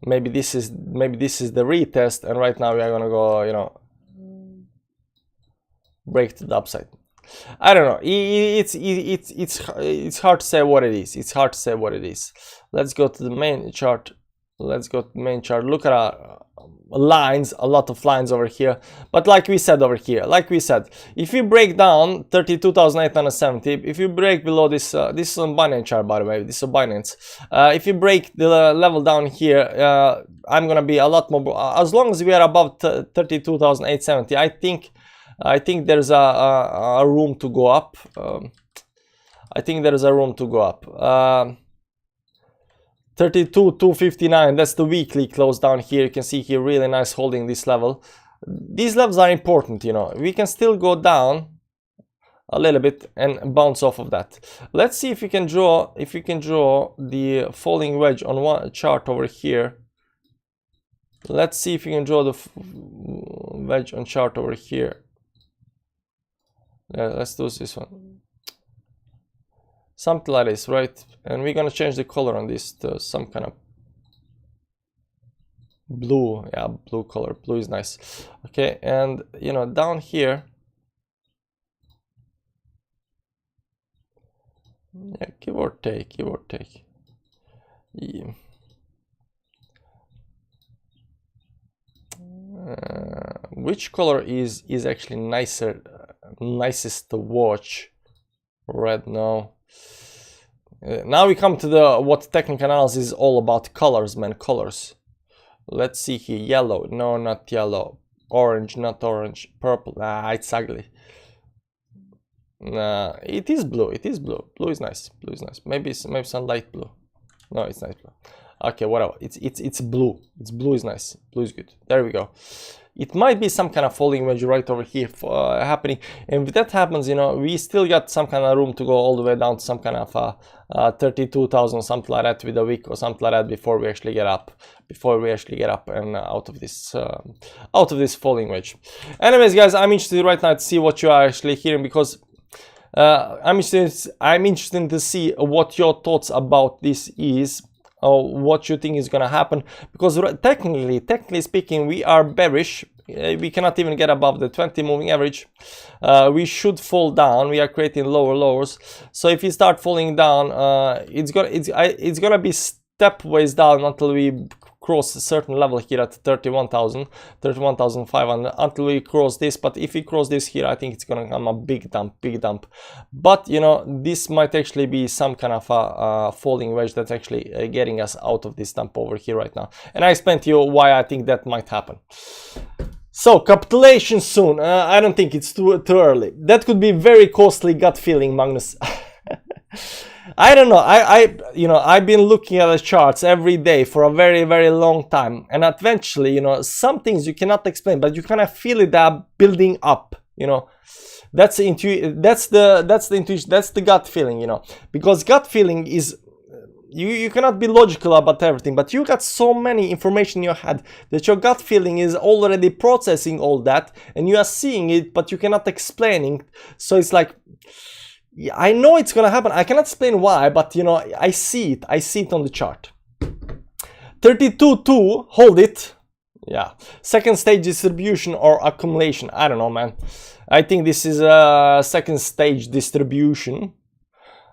Maybe this is the retest, and right now we are gonna go, you know, break the upside. I don't know. It's hard to say what it is. It's hard to say what it is. Let's go to the main chart. Let's go to the main chart. Look at our lines, a lot of lines over here. But like we said over here, if you break down 32,870, if you break below this, this is on Binance chart, by the way, this is on Binance. If you break the level down here, I'm gonna be a lot more, as long as we are above 32,870, I think there's a room to go up. I think there is a room to go up. 32,259, that's the weekly close down here. You can see here, really nice holding this level. These levels are important, you know. We can still go down a little bit and bounce off of that. Let's see if we can draw the falling wedge on one chart over here. Let's see if we can draw the wedge on chart over here. Let's do this one. Something like this, right? And we're gonna change the color on this to some kind of blue. Yeah, blue color. Blue is nice. Okay, and you know, down here, yeah, give or take. Yeah. Which color is actually nicest to watch? Red, no. Now we come to what technical analysis is all about. Colors, man, colors. Let's see here. Yellow, no, not yellow. Orange, not orange. Purple, it's ugly. It is blue. Blue is nice. Maybe some light blue. No, it's nice blue. Okay, whatever. It's blue. Blue is nice. Blue is good. There we go. It might be some kind of falling wedge right over here happening, and if that happens, you know, we still got some kind of room to go all the way down to some kind of 32,000, something like that, with a wick or something like that, before we actually get up, and out of this falling wedge. Anyways, guys, I'm interested right now to see what you are actually hearing, because I'm interested to see what your thoughts about this is, or what you think is gonna happen, because technically speaking, we are bearish. We cannot even get above the 20 moving average. We should fall down. We are creating lower lows. So if you start falling down, it's gonna be stepways down until we cross a certain level here at 31,500 until we cross this. But if we cross this here, I think it's gonna come a big dump. But you know, this might actually be some kind of a falling wedge that's actually getting us out of this dump over here right now, and I explained to you why I think that might happen. So capitulation soon. I don't think it's too early. That could be very costly gut feeling, Magnus. I don't know. You know, I've been looking at the charts every day for a very long time, and eventually, you know, some things you cannot explain, but you kind of feel it building up. You know, that's the intuition. That's the intuition. That's the gut feeling. You know, because gut feeling is. You cannot be logical about everything, but you got so many information in your head that your gut feeling is already processing all that, and you are seeing it, but you cannot explain it. So it's like, yeah, I know it's gonna happen. I cannot explain why, but you know, I see it. I see it on the chart. 32.2, hold it. Yeah, second stage distribution or accumulation. I don't know, man. I think this is a second stage distribution,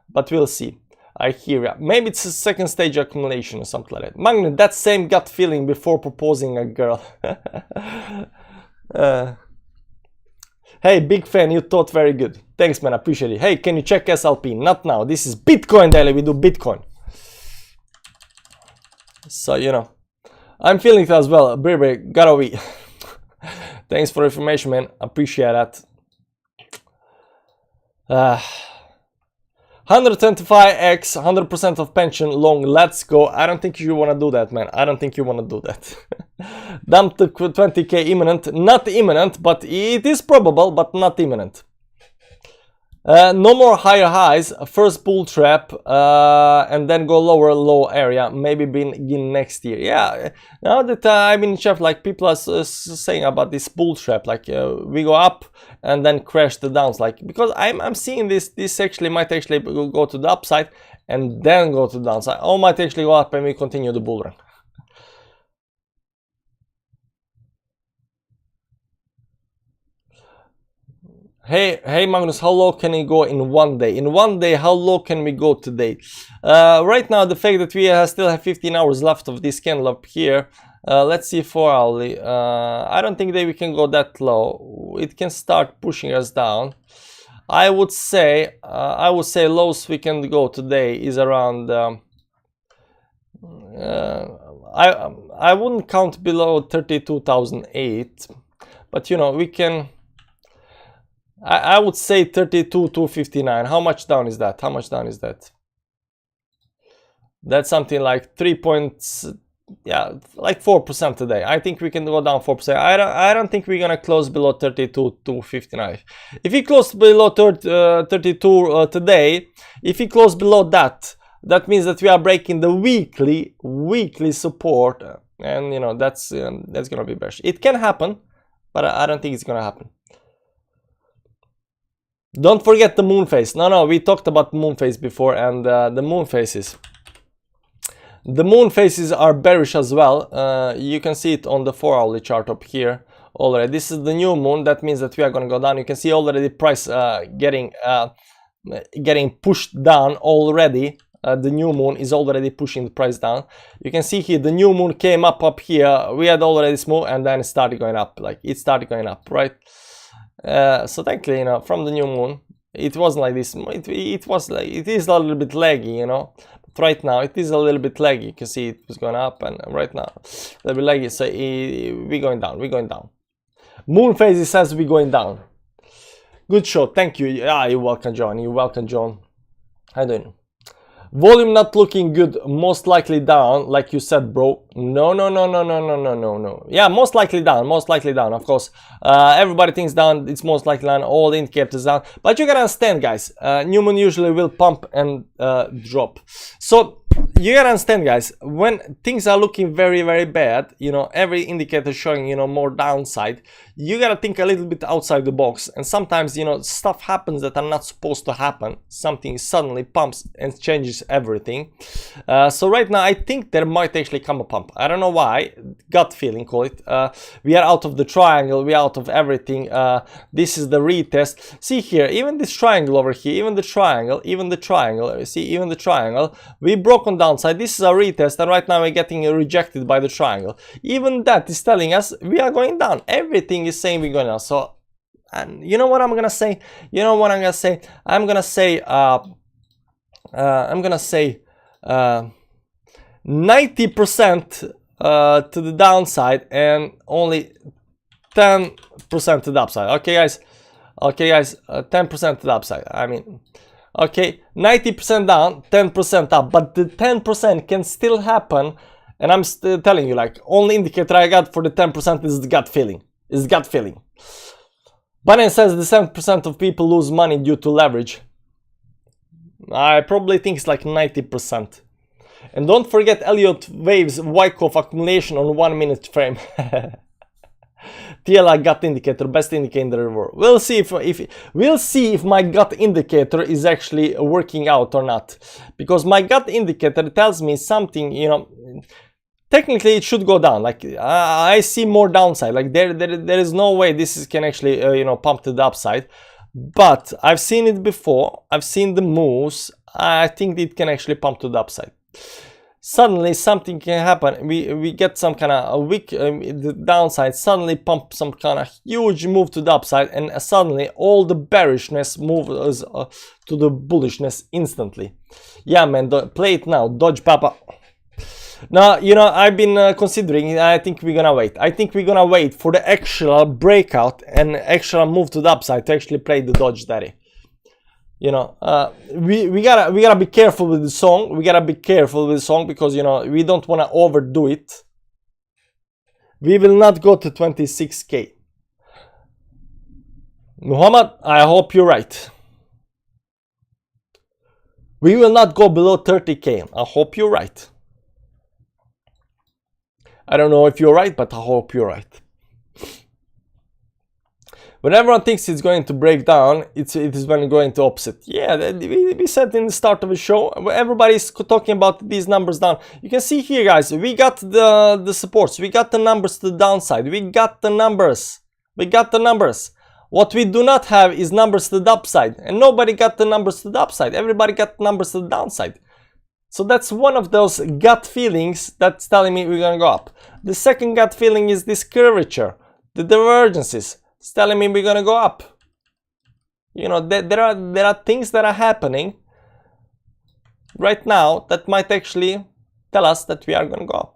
but we'll see. I hear ya. Maybe it's a second stage accumulation or something like that. Magnus, that same gut feeling before proposing a girl. Hey, big fan, you thought very good. Thanks, man, I appreciate it. Hey, can you check SLP? Not now. This is Bitcoin daily. We do Bitcoin. So, you know, I'm feeling it as well. Baby, gotta be. Thanks for the information, man. Appreciate that. 125x, 100% of pension long, let's go. I don't think you want to do that, man. I don't think you want to do that. Dump to 20k imminent. Not imminent, but it is probable, but not imminent. No more higher highs. First bull trap, and then go lower low area. Maybe begin next year. Yeah, now that I've been in chat, like people are saying about this bull trap, like we go up and then crash the downs, like because I'm seeing this actually might actually go to the upside and then go to the downside, or might actually go up and we continue the bull run. Hey Magnus, how low can we go in one day? In one day, how low can we go today? Right now, the fact that we still have 15 hours left of this candle up here. Let's see 4 hourly. I don't think that we can go that low. It can start pushing us down. I would say lowest we can go today is around. I wouldn't count below 32,008, but you know we can. I would say 32,259. How much down is that? How much down is that? That's something like 3 points. Yeah, like 4% today. I think we can go down 4%. I don't think we're gonna close below 32,259. If we close below 32 today, if we close below that, that means that we are breaking the weekly support, and you know that's gonna be bearish. It can happen, but I don't think it's gonna happen. Don't forget the moon phase. No, we talked about moon phase before, and the moon phases. The moon phases are bearish as well. You can see it on the 4 hourly chart up here already. This is the new moon. That means that we are going to go down. You can see already the price getting pushed down already. The new moon is already pushing the price down. You can see here the new moon came up here. We had already this move, and then it started going up. Like it started going up, right? So technically, you know, from the new moon, it wasn't like this. It was like, it is a little bit laggy, you know. But right now, it is a little bit laggy. You can see it was going up, and right now, a little bit laggy. So we're going down. We're going down. Moon phase, it says we're going down. Good show. Thank you. Yeah, you're welcome, John. You're welcome, John. How you doing? Volume not looking good, most likely down, like you said, bro. No. Yeah, most likely down, of course. Everybody thinks down, it's most likely down, all the indicators down. But you gotta understand, guys, new moon usually will pump and drop. So you gotta understand, guys, when things are looking very bad, you know, every indicator showing, you know, more downside, you gotta think a little bit outside the box. And sometimes, you know, stuff happens that are not supposed to happen. Something suddenly pumps and changes everything. So right now, I think there might actually come a pump. I don't know why. Gut feeling, call it. We are out of the triangle. We are out of everything. This is the retest. See here, even this triangle over here, even the triangle. See, even the triangle. We broken down downside. This is a retest, and right now we're getting rejected by the triangle. Even that is telling us we are going down. Everything is saying we're going down. So, and you know what I'm gonna say? You know what I'm gonna say? I'm gonna say 90% to the downside and only 10% to the upside. Okay, guys. Okay, guys. 10% to the upside. I mean, okay, 90% down, 10% up, but the 10% can still happen. And I'm still telling you, like, only indicator I got for the 10% is the gut feeling. Is gut feeling. Binance says the 7% of people lose money due to leverage. I probably think it's like 90%. And don't forget Elliott Wave's Wyckoff accumulation on 1 minute frame. TLI gut indicator, best indicator in the world. We'll see if my gut indicator is actually working out or not. Because my gut indicator tells me something, you know, technically it should go down. Like I see more downside. Like there is no way this can actually you know, pump to the upside. But I've seen it before. I've seen the moves. I think it can actually pump to the upside. Suddenly something can happen. We get some kind of a weak the downside, suddenly pump some kind of huge move to the upside, and suddenly all the bearishness moves to the bullishness instantly. Yeah, man, play it now. Dodge Papa. Now, you know, I've been considering, I think we're gonna wait. I think we're gonna wait for the actual breakout and actual move to the upside to actually play the Doge Daddy. You know, we gotta be careful with the song. We gotta be careful with the song because, you know, we don't want to overdo it. We will not go to 26k. Muhammad, I hope you're right. We will not go below 30k. I hope you're right. I don't know if you're right, but I hope you're right. When everyone thinks it's going to break down, it is when going to opposite. Yeah, we said in the start of the show, everybody's talking about these numbers down. You can see here, guys, we got the supports. We got the numbers to the downside. We got the numbers. We got the numbers. What we do not have is numbers to the upside. And nobody got the numbers to the upside. Everybody got numbers to the downside. So that's one of those gut feelings that's telling me we're gonna go up. The second gut feeling is this curvature, the divergences. It's telling me we're gonna go up. You know, there are things that are happening right now that might actually tell us that we are gonna go up.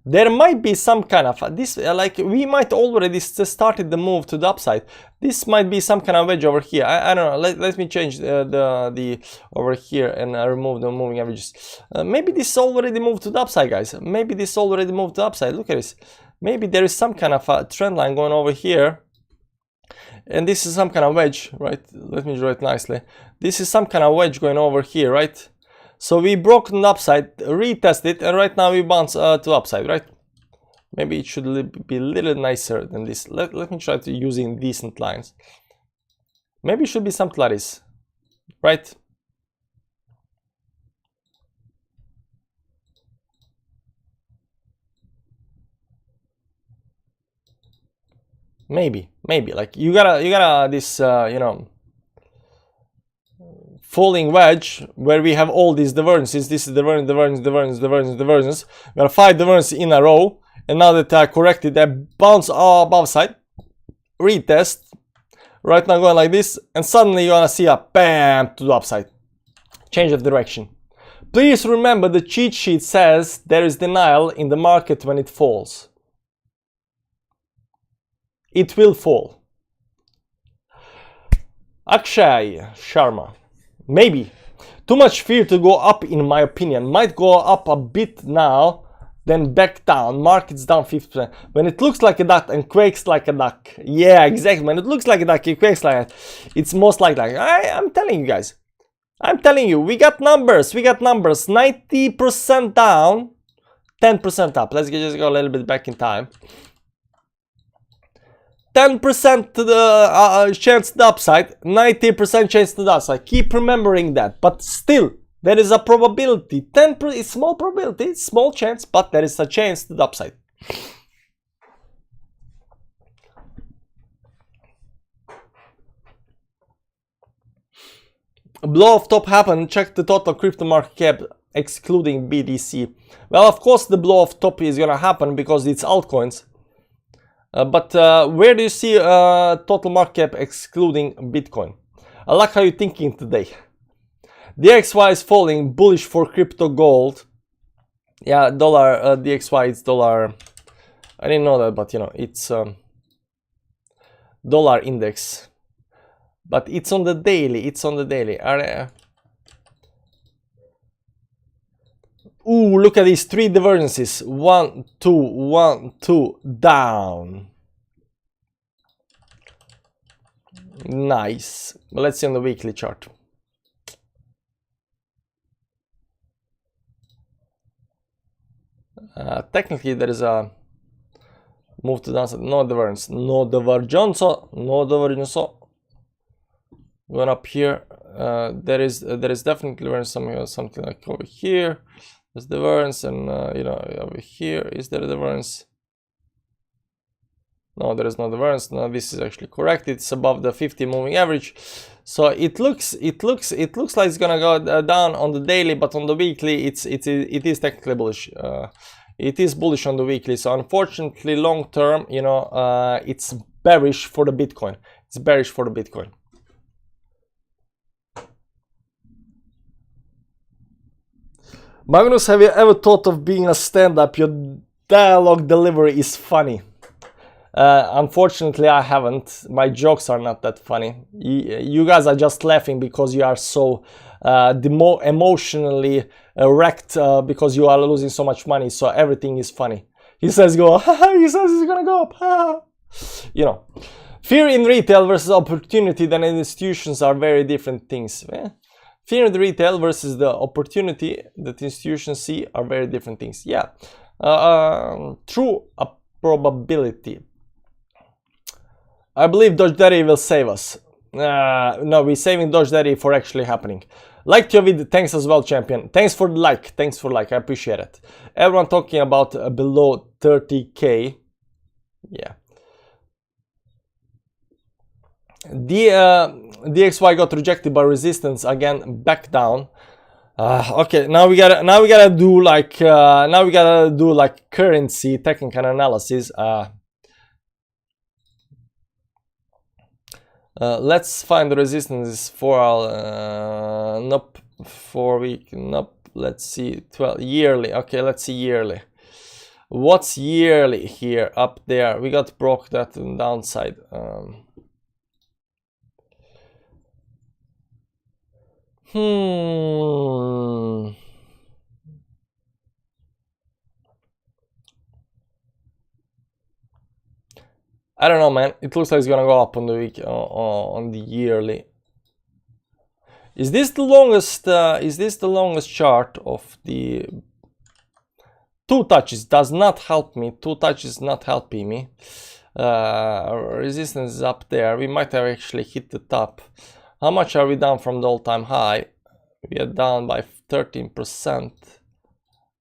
There might be some kind of this, like we might already started the move to the upside. This might be some kind of wedge over here. I don't know. Let me change the over here and remove the moving averages. Maybe this already moved to the upside, guys. Maybe this already moved to the upside. Look at this. Maybe there is some kind of a trend line going over here, and this is some kind of wedge, right? Let me draw it nicely. This is some kind of wedge going over here, right? So we broke the upside, retested, and right now we bounce to upside, right? Maybe it should be a little nicer than this. Let me try to using decent lines. Maybe it should be something like this, right? Maybe like you gotta this you know, falling wedge where we have all these divergences. This is divergence. We have 5 divergences in a row, and now that I corrected, they bounce above side, retest. Right now going like this, and suddenly you're gonna see a bam to the upside, change of direction. Please remember the cheat sheet says there is denial in the market when it falls. It will fall. Akshay Sharma. Maybe. Too much fear to go up, in my opinion. Might go up a bit now, then back down. Market's down 50%. When it looks like a duck and quakes like a duck. Yeah, exactly. When it looks like a duck, it quakes like that. It's most likely. I'm telling you guys. I'm telling you, we got numbers. We got numbers. 90% down, 10% up. Let's just go a little bit back in time. 10% to the chance to the upside, 90% chance to the upside. Keep remembering that. But still, there is a probability. 10% is small probability, small chance, but there is a chance to the upside. A blow off top happened. Check the total crypto market cap. excluding BTC? Well, of course, the blow off top is gonna happen because it's altcoins. But where do you see total market cap excluding Bitcoin? I like how you're thinking today. DXY is falling, bullish for crypto gold. Yeah, dollar, DXY is dollar. I didn't know that, but you know, it's dollar index. But it's on the daily, it's on the daily. Ooh, look at these 3 divergences. 1, 2, 1, 2, down. Nice. But let's see on the weekly chart. Technically, there is a move to downside. No divergence. No divergence. No divergence. Going up here. There is definitely divergence something like over here. There's divergence, and you know, over here is there a divergence? No, there is no divergence. No, this is actually correct. It's above the 50 moving average, so it looks like it's gonna go down on the daily, but on the weekly, it is technically bullish. It is bullish on the weekly. So unfortunately, long term, you know, it's bearish for the Bitcoin. It's bearish for the Bitcoin. Magnus, have you ever thought of being a stand-up? Your dialogue delivery is funny. Unfortunately, I haven't. My jokes are not that funny. You guys are just laughing because you are so emotionally wrecked because you are losing so much money. So everything is funny. He says go. He says it's gonna go up. You know, fear in retail versus opportunity than in institutions are very different things. Fear in the retail versus the opportunity that institutions see are very different things. Yeah, true a probability. I believe Doge Daddy will save us. No, we're saving Doge Daddy for actually happening. Like your video, thanks as well, champion. Thanks for the like, thanks for like, I appreciate it. Everyone talking about below 30k. Yeah. DXY got rejected by resistance again, back down. Okay, now we gotta do like currency technical analysis. Let's find the resistances for our nope, 4 week, nope. Let's see, 12 yearly. Okay, let's see yearly. What's yearly here? Up there, we got broke that on downside. I don't know, man. It looks like it's gonna go up on the week, on the yearly. Is this the longest? Is this the longest chart of the? 2 touches does not help me. 2 touches not helping me. Resistance is up there. We might have actually hit the top. How much are we down from the all-time high? We are down by 13%.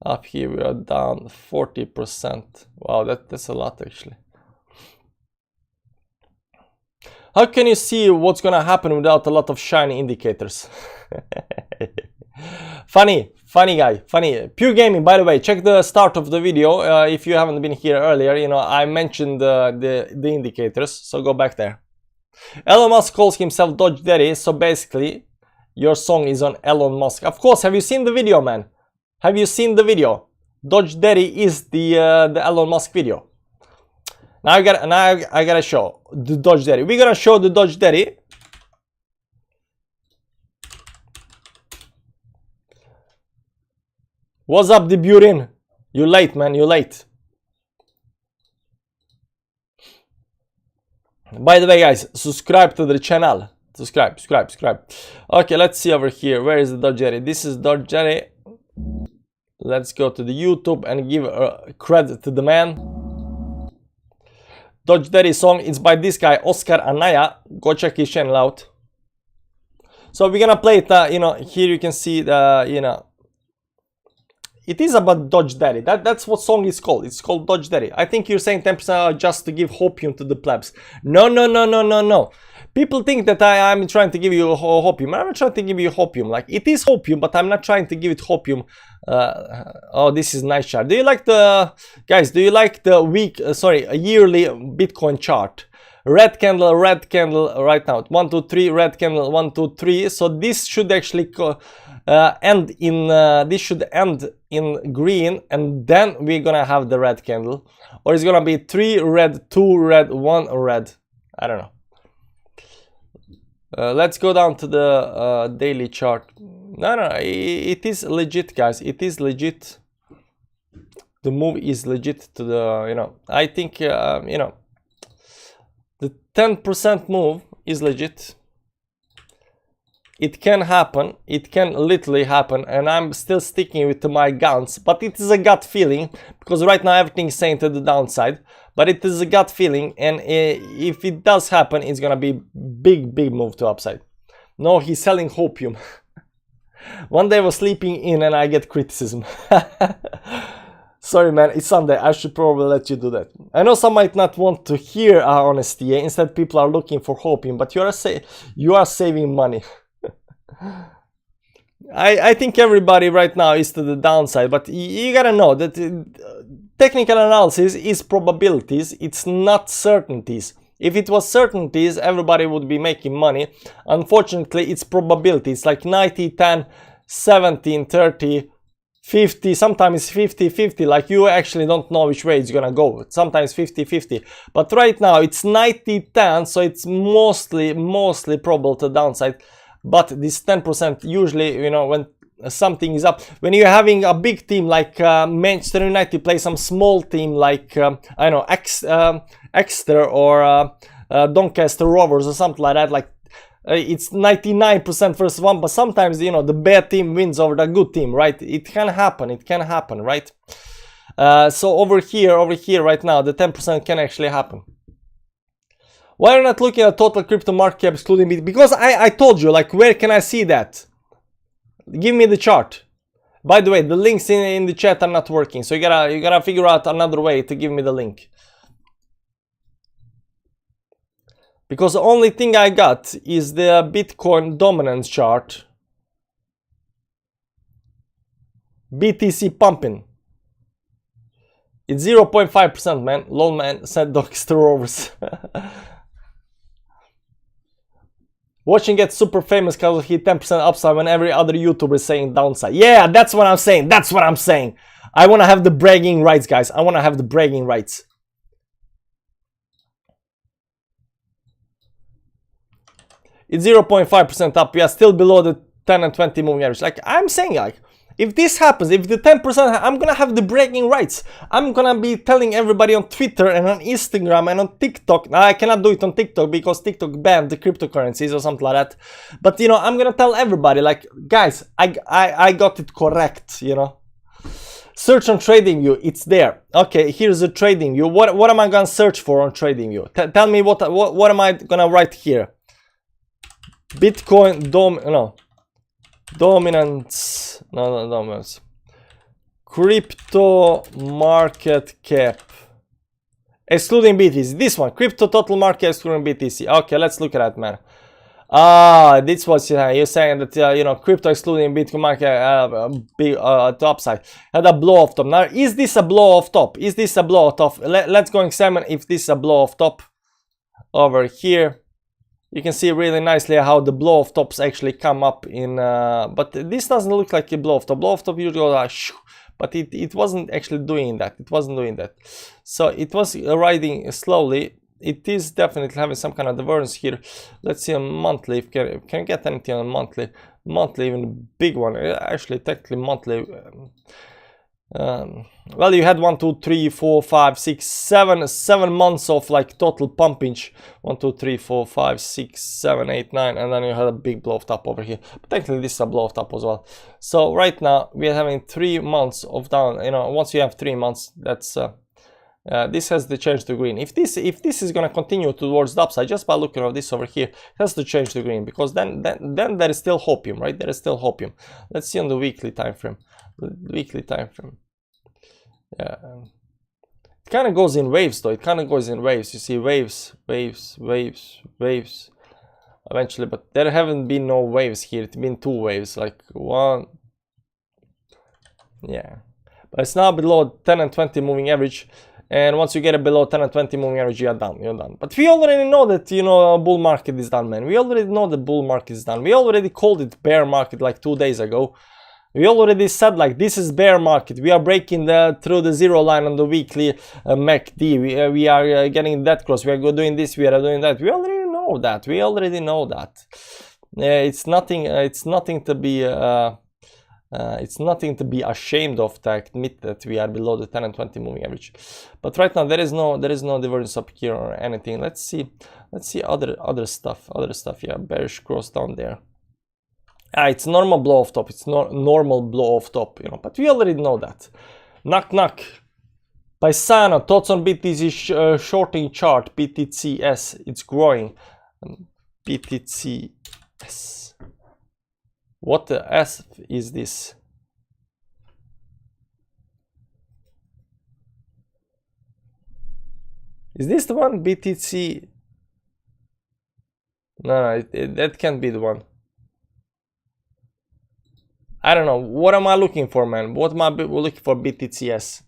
Up here we are down 40%. Wow, that's a lot actually. How can you see what's gonna happen without a lot of shiny indicators? Funny guy, funny. Pure Gaming, by the way, check the start of the video if you haven't been here earlier. You know, I mentioned the indicators, so go back there. Elon Musk calls himself Doge Daddy, so basically your song is on Elon Musk. Of course, have you seen the video, man? Have you seen the video? Doge Daddy is the Elon Musk video. Now I gotta show the Doge Daddy. We're gonna show the Doge Daddy. What's up, the Burin? You late, man, you late. By the way, guys, subscribe to the channel. Subscribe. Okay, let's see over here. Where is the Doge Daddy? This is Doge Daddy. Let's go to the YouTube and give credit to the man. Doge Daddy song, it's by this guy, Oscar Anaya. Go check his channel out. So we're gonna play it, you know, here you can see the, you know, it is about Doge Daddy. That's what song is called. It's called Doge Daddy. I think you're saying 10% just to give hopium to the plebs. No. People think that I'm trying to give you hopium. I'm not trying to give you hopium. Like, it is hopium, but I'm not trying to give it hopium. Oh, this is nice chart. Do you like the, guys, do you like the a yearly Bitcoin chart? Red candle right now. 1, 2, 3, red candle, 1, 2, 3. So this should actually end in green, and then we're gonna have the red candle. Or it's gonna be 3 red, 2 red, 1 red. I don't know. Let's go down to the daily chart. No, it is legit, guys. It is legit. The move is legit to the, you know, I think, you know, the 10% move is legit. It can happen. It can literally happen. And I'm still sticking with my guns. But it is a gut feeling. Because right now everything is saying to the downside. But it is a gut feeling. And if it does happen, it's going to be big move to upside. No, he's selling hopium. One day I was sleeping in and I get criticism. Sorry, man, it's Sunday. I should probably let you do that. I know some might not want to hear our honesty. Instead, people are looking for hopium, but you are saving money. I think everybody right now is to the downside, but you gotta know that technical analysis is probabilities. It's not certainties. If it was certainties, everybody would be making money. Unfortunately, it's probabilities, like 90, 10, 17, 30, 50, sometimes 50-50, like you actually don't know which way it's gonna go. Sometimes 50-50, but right now it's 90-10, so it's mostly probable to downside. But this 10% usually, you know, when something is up, when you're having a big team like Manchester United play some small team like I know Exeter or Doncaster Rovers or something like that, like it's 99% versus 1, but sometimes, you know, the bad team wins over the good team, right? It can happen, right? So over here right now, the 10% can actually happen. Why are you not looking at total crypto market cap excluding Bitcoin? Because I told you, like, where can I see that? Give me the chart. By the way, the links in the chat are not working, so you gotta figure out another way to give me the link. Because the only thing I got is the Bitcoin dominance chart. BTC pumping. It's 0.5%, man. Lol, man, said Dr. Rovers. Watching get super famous because he 10% upside when every other YouTuber is saying downside. Yeah, that's what I'm saying. That's what I'm saying. I want to have the bragging rights, guys. I want to have the bragging rights. It's 0.5% up. We are still below the 10 and 20 moving average. Like I'm saying, like if this happens, if the 10%, I'm gonna have the bragging rights. I'm gonna be telling everybody on Twitter and on Instagram and on TikTok. Now, I cannot do it on TikTok because TikTok banned the cryptocurrencies or something like that. But you know, I'm gonna tell everybody, like, guys, I got it correct. You know, search on TradingView. It's there. Okay, here's the TradingView. What am I gonna search for on TradingView? Tell me what am I gonna write here? Bitcoin dominance, no dominance, crypto market cap excluding BTC. This one, crypto total market excluding BTC. Okay, let's look at that, man. This was you're saying that you know, crypto excluding Bitcoin market upside had a blow off top. Now, is this a blow off top? Is this a blow off top? Let's go examine if this is a blow off top over here. You can see really nicely how the blow off tops actually come up in, but this doesn't look like a blow off top. Blow off top usually goes shoo, but it wasn't actually doing that. It wasn't doing that. So it was riding slowly. It is definitely having some kind of divergence here. Let's see on monthly. If can you get anything on monthly? Monthly, even a big one. Actually, technically monthly. Well, you had 1, 2, 3, 4, 5, 6, 7 months of like total pumpage. 1, 2, 3, 4, 5, 6, 7, 8, 9, and then you had a big blow of top over here. But technically, this is a blow of top as well. So right now we are having 3 months of down. You know, once you have 3 months, that's this has to change to green. If this is gonna continue towards the upside, just by looking at this over here, it has to change to green, because then there is still hopium, right? There is still hopium. Let's see on the weekly time frame. Yeah, it kind of goes in waves though. It kind of goes in waves. You see waves, eventually, but there haven't been no waves here. It's been two waves, like one, yeah, but it's now below 10 and 20 moving average, and once you get it below 10 and 20 moving average, you're done. But we already know that, you know, a bull market is done, man. We already know the bull market is done. We already called it bear market like 2 days ago. We already said, like, this is bear market. We are breaking through the zero line on the weekly MACD. We are getting that cross. We are doing this. We are doing that. We already know that. We already know that. It's nothing. It's nothing to be. It's nothing to be ashamed of to admit that we are below the 10 and 20 moving average. But right now there is no divergence up here or anything. Let's see other stuff. Yeah, bearish cross down there. It's normal blow off top. It's normal blow off top, you know. But we already know that. Knock knock. Paisano, thoughts on BTC shorting chart. BTCS, it's growing. BTCS. What the S is this? Is this the one? BTC? No, that can't be the one. I don't know. What am I looking for, man? What am I looking for? BTCS.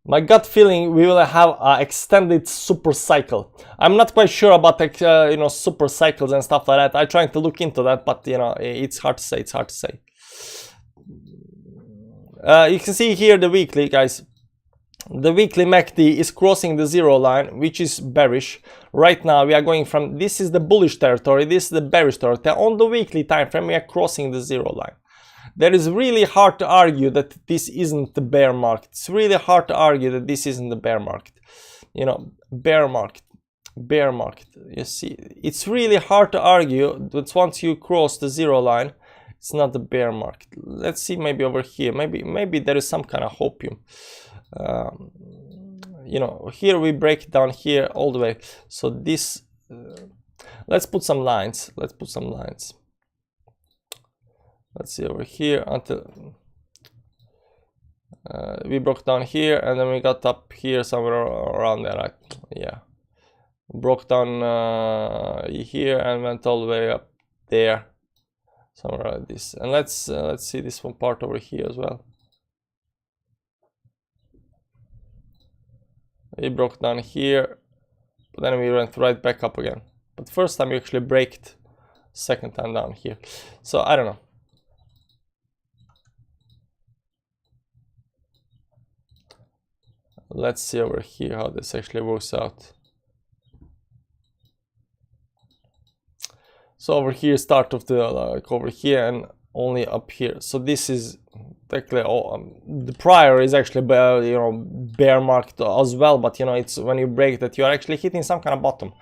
My gut feeling, we will have an extended super cycle. I'm not quite sure about you know, super cycles and stuff like that. I'm trying to look into that, but you know, it's hard to say. You can see here the weekly, guys. The weekly MACD is crossing the zero line, which is bearish. Right now we are going from, this is the bullish territory, this is the bearish territory. On the weekly time frame we are crossing the zero line. That is really hard to argue that this isn't the bear market. It's really hard to argue that this isn't the bear market. You know, bear market. You see, it's really hard to argue that once you cross the zero line, it's not the bear market. Let's see, maybe over here, maybe there is some kind of hopium. You know, here we break down here all the way. So this, let's put some lines. Let's see over here until we broke down here, and then we got up here somewhere around there, right? Yeah, broke down here and went all the way up there, somewhere like this. And let's see this one part over here as well. We broke down here, but then we went right back up again. But first time we actually braked, second time down here. So I don't know. Let's see over here how this actually works out. So over here, start of the like over here and only up here. So this is technically the prior is actually you know, bear market as well, but you know, it's when you break that you are actually hitting some kind of bottom.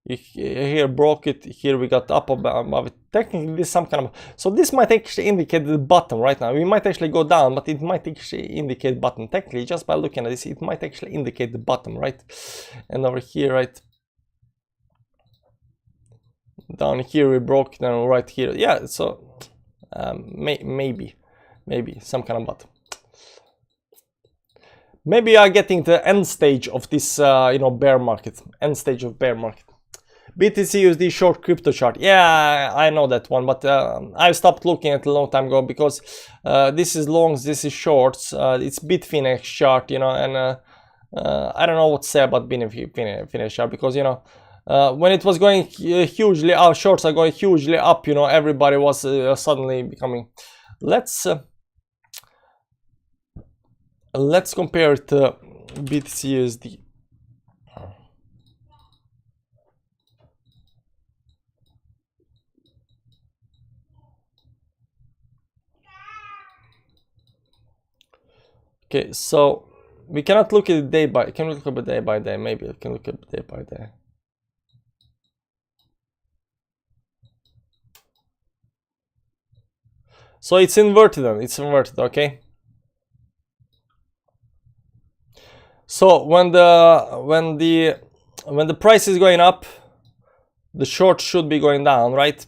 You here broke it, here we got up above it. Technically this is some kind of, so this might actually indicate the bottom right now. We might actually go down, but it might actually indicate bottom. Technically, just by looking at this, it might actually indicate the bottom, right? And over here, right down here we broke, then right here, yeah. So maybe some kind of bottom. Maybe you are getting the end stage of this you know, bear market. End stage of bear market. BTC/USD short crypto chart. Yeah, I know that one, but I stopped looking at it a long time ago because this is longs, this is shorts. It's Bitfinex chart, you know, and I don't know what to say about Bitfinex chart, because you know, when it was going hugely out, shorts are going hugely up, you know, everybody was suddenly becoming. Let's compare it to BTC/USD. Okay, so we cannot look at it day by. Can we look at it day by day? Maybe we can look at it day by day. So it's inverted then. It's inverted, okay. So when the price is going up, the short should be going down, right?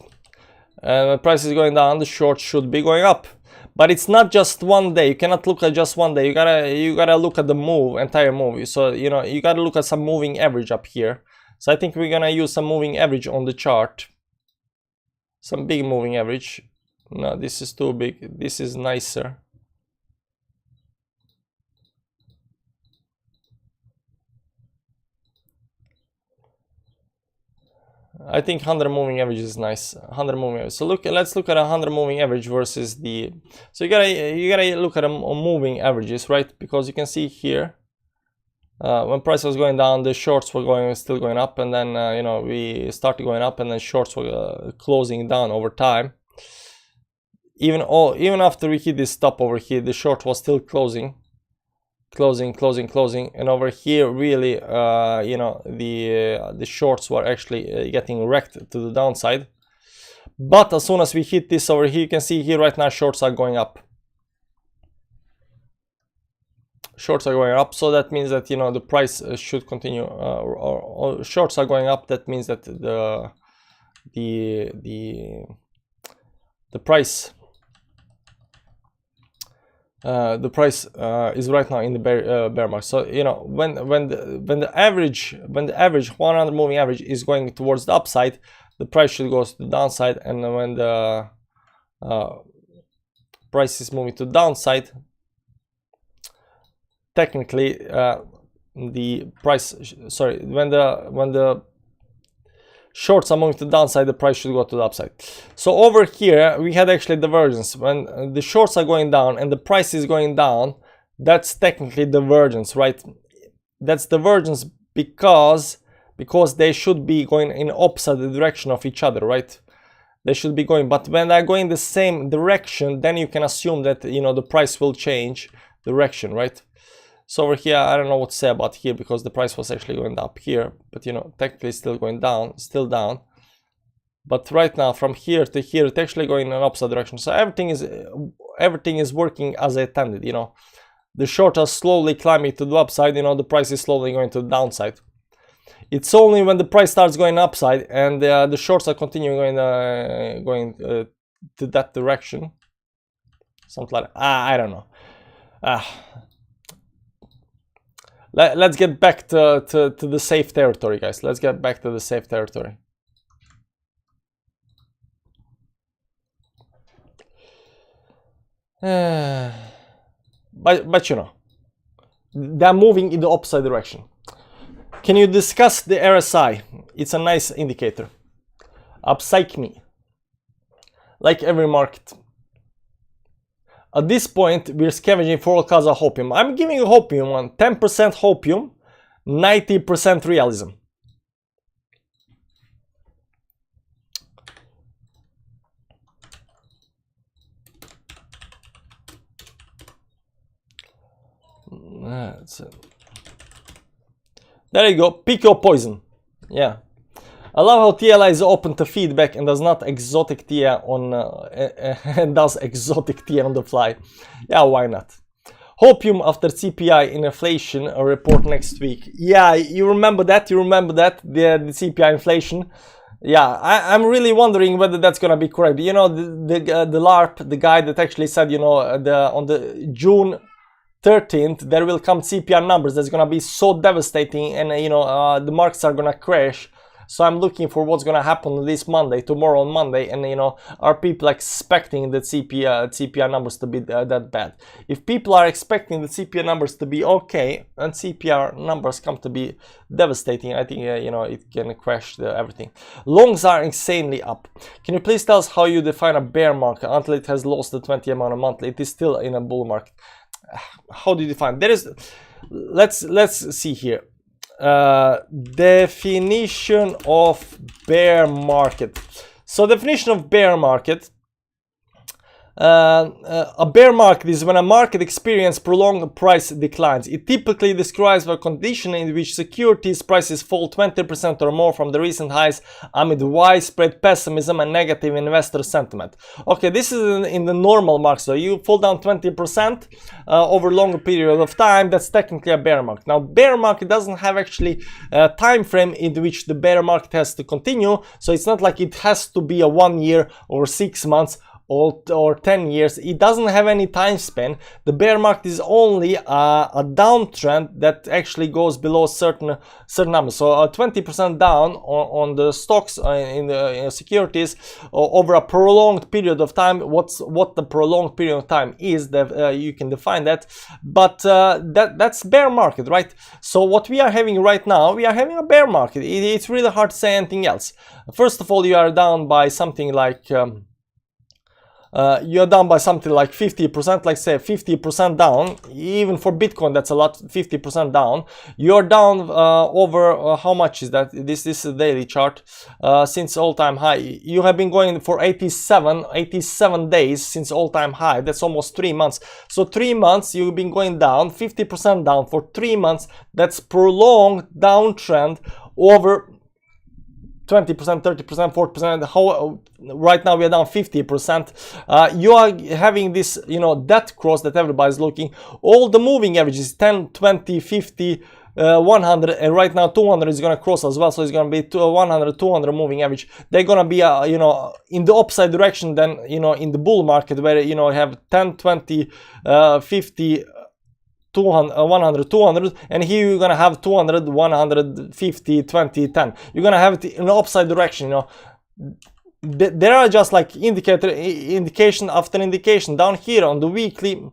And when the price is going down, the short should be going up. But it's not just one day. You cannot look at just one day. You gotta look at the move, entire move. So you know, you gotta look at some moving average up here So I think we're gonna use some moving average on the chart, some big moving average. No, this is too big. This is nicer. I think 100 moving average is nice. 100 moving average. So let's look at a 100 moving average versus the. So you gotta look at moving averages, right? Because you can see here, when price was going down, the shorts were still going up, and then you know, we started going up, and then shorts were closing down over time. Even after we hit this stop over here, the short was still closing, and over here really you know, the shorts were actually getting wrecked to the downside. But as soon as we hit this over here, you can see here right now shorts are going up. Shorts are going up, so that means that, you know, the price should continue, or shorts are going up. That means that the price is right now in the bear market. So you know, when the average 100 moving average is going towards the upside, the price should go to the downside, and when the price is moving to the downside, technically the price, sorry, when the shorts are moving to the downside, the price should go to the upside. So over here we had actually divergence. When the shorts are going down and the price is going down, that's technically divergence, right? That's divergence because they should be going in opposite direction of each other, right? They should be going, but when they're going the same direction, then you can assume that, you know, the price will change direction, right? So over here, I don't know what to say about here, because the price was actually going up here, but you know, technically still going down, still down. But right now, from here to here, it's actually going in an opposite direction. So everything is working as intended. You know, the short are slowly climbing to the upside. You know, the price is slowly going to the downside. It's only when the price starts going upside and the shorts are continuing going to that direction, something like that. I don't know. Let's get back to the safe territory, guys. Let's get back to the safe territory. But you know, they're moving in the opposite direction. Can you discuss the RSI? It's a nice indicator. Upside me. Like every market. At this point, we're scavenging for all kinds of hopium. I'm giving you hopium on 10% hopium, 90% realism. That's it. There you go. Pick your poison. Yeah. I love how TLI is open to feedback and does not exotic tea on does exotic tea on the fly. Yeah, why not? Hopium after CPI inflation report next week. Yeah, you remember that? You remember that? The CPI inflation. Yeah, I'm really wondering whether that's gonna be correct. You know, the LARP, the guy that actually said, you know, on the June 13th there will come CPI numbers that's gonna be so devastating, and you know, the markets are gonna crash. So I'm looking for what's gonna happen this Monday, tomorrow on Monday, and you know, are people expecting the CPI numbers to be that bad? If people are expecting the CPI numbers to be okay, and CPI numbers come to be devastating, I think you know, it can crash everything. Longs are insanely up. Can you please tell us how you define a bear market until it has lost the 20 amount of monthly? It is still in a bull market. How do you define? There is. Let's see here. Definition of bear market. So definition of bear market. A bear market is when a market experiences prolonged price declines. It typically describes a condition in which securities prices fall 20% or more from the recent highs amid widespread pessimism and negative investor sentiment. Okay, this is in the normal market. So you fall down 20% over a longer period of time. That's technically a bear market. Now, bear market doesn't have actually a time frame in which the bear market has to continue. So it's not like it has to be a 1 year or 6 months or 10 years. It doesn't have any time span. The bear market is only a downtrend that actually goes below certain numbers. So 20% down on the stocks in the securities over a prolonged period of time. What the prolonged period of time is, that you can define that, but that's bear market, right? So what we are having right now, we are having a bear market. It's really hard to say anything else. First of all, you are down by something like you're down by something like 50%, like say 50% down. Even for Bitcoin, that's a lot. 50% down. You're down over how much is that? This is a daily chart since all-time high. You have been going for 87 days since all-time high. That's almost 3 months. So 3 months you've been going down, 50% down for 3 months. That's prolonged downtrend over 20%, 30%, 40%. How right now we are down 50%. You are having this, you know, death cross that everybody's looking. All the moving averages 10, 20, 50, 100, and right now 200 is going to cross as well. So it's going to be 100, 200 moving average. They're going to be you know, in the upside direction than, you know, in the bull market, where, you know, have 10, 20, 50, 200, 100, 200, and here you're gonna have 200, 150, 20, 10. You're gonna have it in the upside direction, you know. There are just like indication after indication down here on the weekly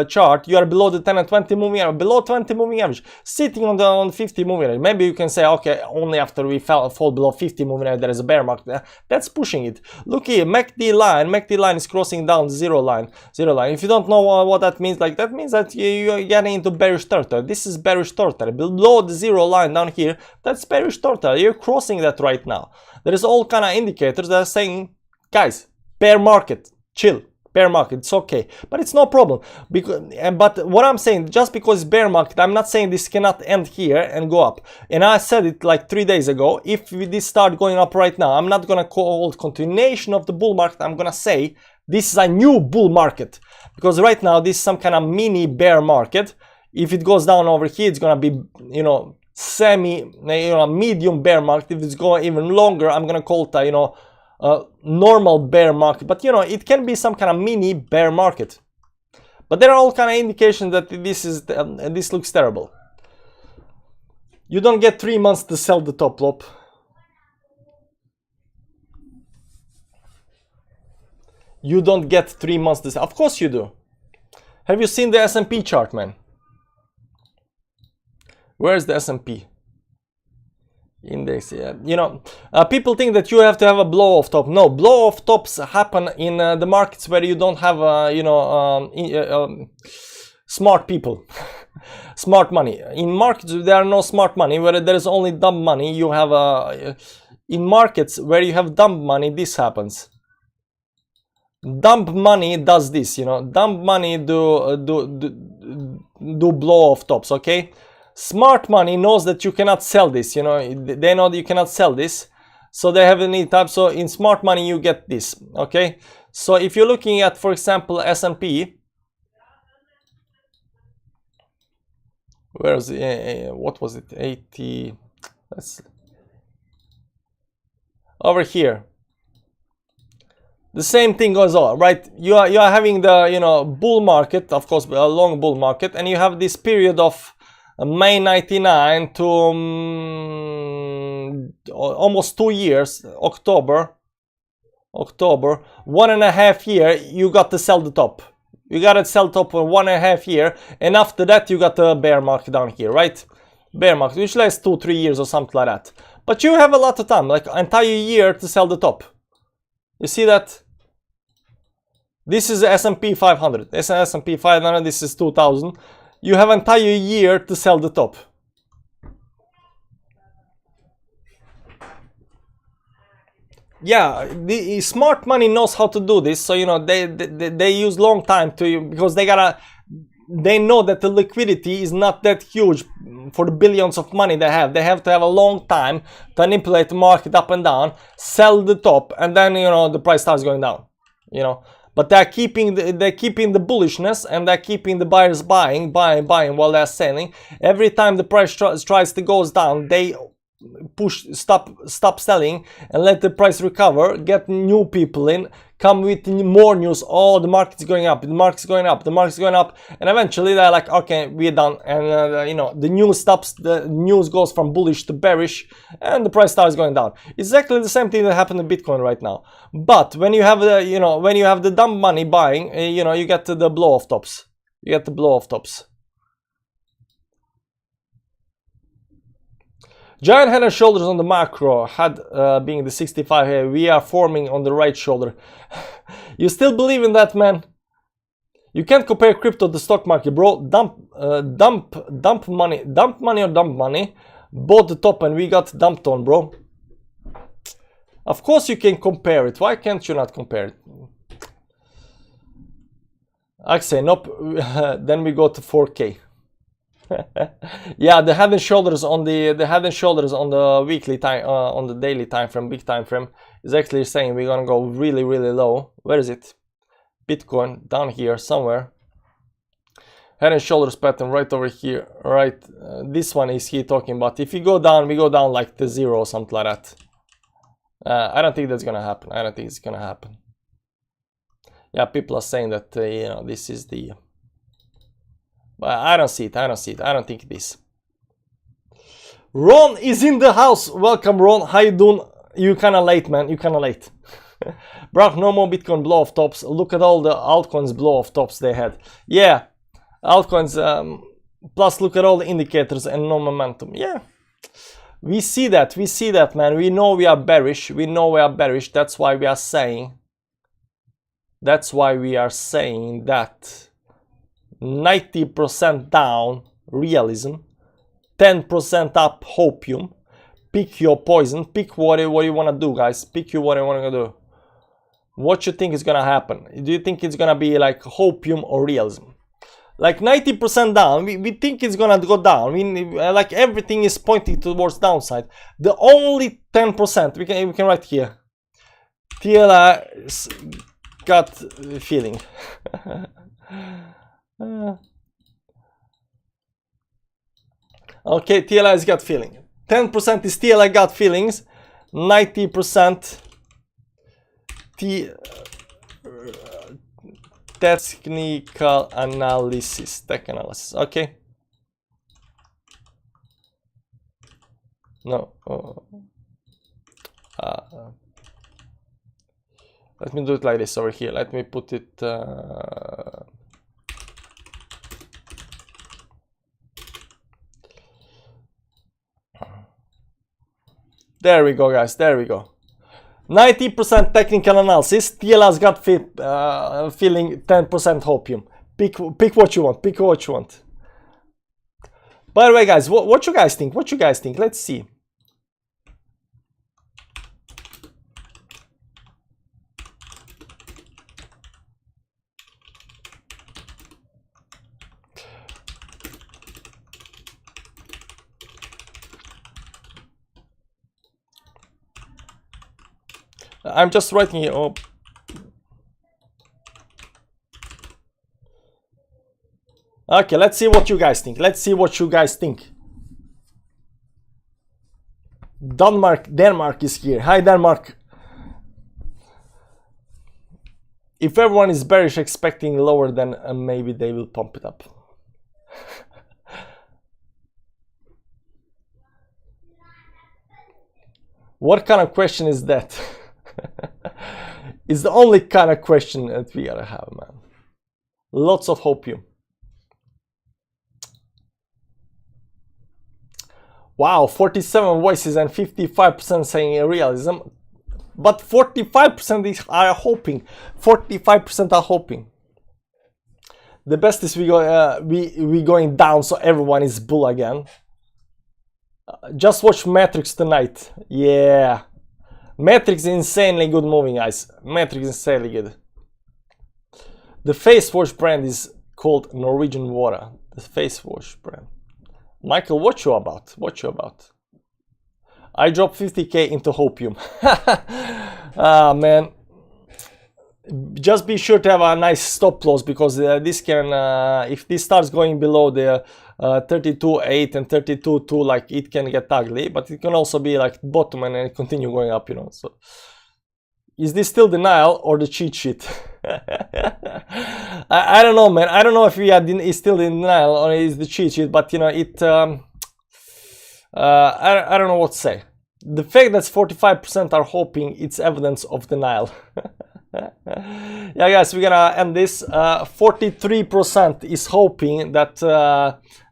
chart. You are below the 10 and 20 moving average, below 20 moving average, sitting on the 50 moving average. Maybe you can say, okay, only after we fall below 50 moving average there is a bear market. That's pushing it. Look here, MACD line is crossing down zero line. If you don't know what that means, like that means that you are getting into bearish territory. This is bearish territory. Below the zero line down here, that's bearish territory. You're crossing that right now. There is all kind of indicators that are saying, guys, bear market, chill, bear market, it's okay, but it's no problem. But what I'm saying, just because it's bear market, I'm not saying this cannot end here and go up. And I said it like 3 days ago. If this start going up right now, I'm not gonna call it continuation of the bull market. I'm gonna say this is a new bull market, because right now this is some kind of mini bear market. If it goes down over here, it's gonna be, you know, medium bear market. If it's going even longer, I'm gonna call it a, you know, normal bear market. But you know, it can be some kind of mini bear market. But there are all kind of indications that this looks terrible. You don't get 3 months to sell the top loop. You don't get 3 months to sell. Of course you do. Have you seen the S&P chart, man? Where's the S&P index? Yeah. You know, people think that you have to have a blow off top. No, blow off tops happen in the markets where you don't have you know, smart people. Smart money. In markets there are no smart money. Where there is only dumb money, you have in markets where you have dumb money, this happens. Dumb money does this, you know. Dumb money do blow off tops, okay? Smart money knows that you cannot sell this, you know. They know that you cannot sell this, so they have a need type. So in smart money you get this, okay? So if you're looking at, for example, S&P, where is it? What was it? 80. Let's over here. The same thing goes on, right? You are having the, you know, bull market, of course, a long bull market, and you have this period of May 99 to almost 2 years, October, 1.5 years, you got to sell the top. You got to sell top for 1.5 years, and after that you got the bear market down here, right? Bear market, which lasts 2-3 years or something like that. But you have a lot of time, like an entire year to sell the top. You see that? This is S&P 500. This is S&P 500. This is 2000. You have an entire year to sell the top. Yeah, the smart money knows how to do this. So you know they use long time to, because they know that the liquidity is not that huge for the billions of money they have. They have to have a long time to manipulate the market up and down, sell the top, and then, you know, the price starts going down. You know, but they're keeping the bullishness, and they're keeping the buyers buying while they're selling. Every time the price tries to goes down, they stop selling and let the price recover, get new people in, come with more news. Oh, the market's going up, the market's going up, the market's going up, and eventually they're like, okay, we're done, and you know, the news stops, the news goes from bullish to bearish, and the price starts going down. It's exactly the same thing that happened in Bitcoin right now. But when you have the, you know, when you have the dumb money buying, you know, you get the blow off tops. You get the blow off tops. Giant head and shoulders on the macro, head being the 65 here. We are forming on the right shoulder. You still believe in that, man? You can't compare crypto to the stock market, bro. Dump money or dump money. Bought the top and we got dumped on, bro. Of course you can compare it. Why can't you not compare it? I say nope. Then we go to 4K. Yeah, the head and shoulders on the weekly time, on the daily time frame, big time frame, is actually saying we're gonna go really low. Where is it? Bitcoin down here somewhere. Head and shoulders pattern right over here, right? This one is he talking about. If you go down, we go down like to 0 or something like that. I don't think that's gonna happen. I don't think it's gonna happen. Yeah, people are saying that you know, this is the. But I don't see it. I don't see it. I don't think it is. Ron is in the house. Welcome, Ron. How you doing? You kind of late, man. You kind of late. Bro, no more Bitcoin blow off tops. Look at all the altcoins blow off tops they had. Yeah, altcoins. Plus, look at all the indicators and no momentum. Yeah, we see that. We see that, man. We know we are bearish. We know we are bearish. That's why we are saying. That's why we are saying that. 90% down realism, 10% up hopium. Pick your poison. Pick what you want to do, guys. Pick you what you want to do. What you think is gonna happen? Do you think it's gonna be like hopium or realism? Like 90% down, we think it's gonna go down. Like everything is pointing towards downside. The only 10% we can write here. TLA's gut feeling. Okay, TLI's gut feeling. 10% is TLI gut feelings. 90% technical analysis. Tech analysis. Okay. No. Let me do it like this over here. Let me put it. There we go, guys. There we go. 90% technical analysis. TLA's got feeling. 10% hopium. Pick what you want. Pick what you want. By the way, guys, what you guys think? What you guys think? Let's see. I'm just writing here. Oh. Okay, let's see what you guys think. Let's see what you guys think. Denmark is here. Hi, Denmark. If everyone is bearish, expecting lower, then maybe they will pump it up. What kind of question is that? It's the only kind of question that we gotta have, man. Lots of hopium. Wow, 47 voices and 55% saying realism, but 45% are hoping. 45% are hoping. The best is we going down, so everyone is bull again. Just watch Matrix tonight. Yeah. Matrix is insanely good moving, guys. Matrix is insanely good. The face wash brand is called Norwegian Water. The face wash brand. Michael, what you about? What you about? I dropped 50k into hopium. Ah, man. Just be sure to have a nice stop loss, because this can, if this starts going below the 32.8 and 32.2, like it can get ugly, but it can also be like bottom and then continue going up, you know. So is this still denial or the cheat sheet? I don't know, man. I don't know if we are is still in denial or is the cheat sheet, but you know, it I don't know what to say. The fact that 45% are hoping, it's evidence of denial. Yeah, guys, we're gonna end this. 43% is hoping that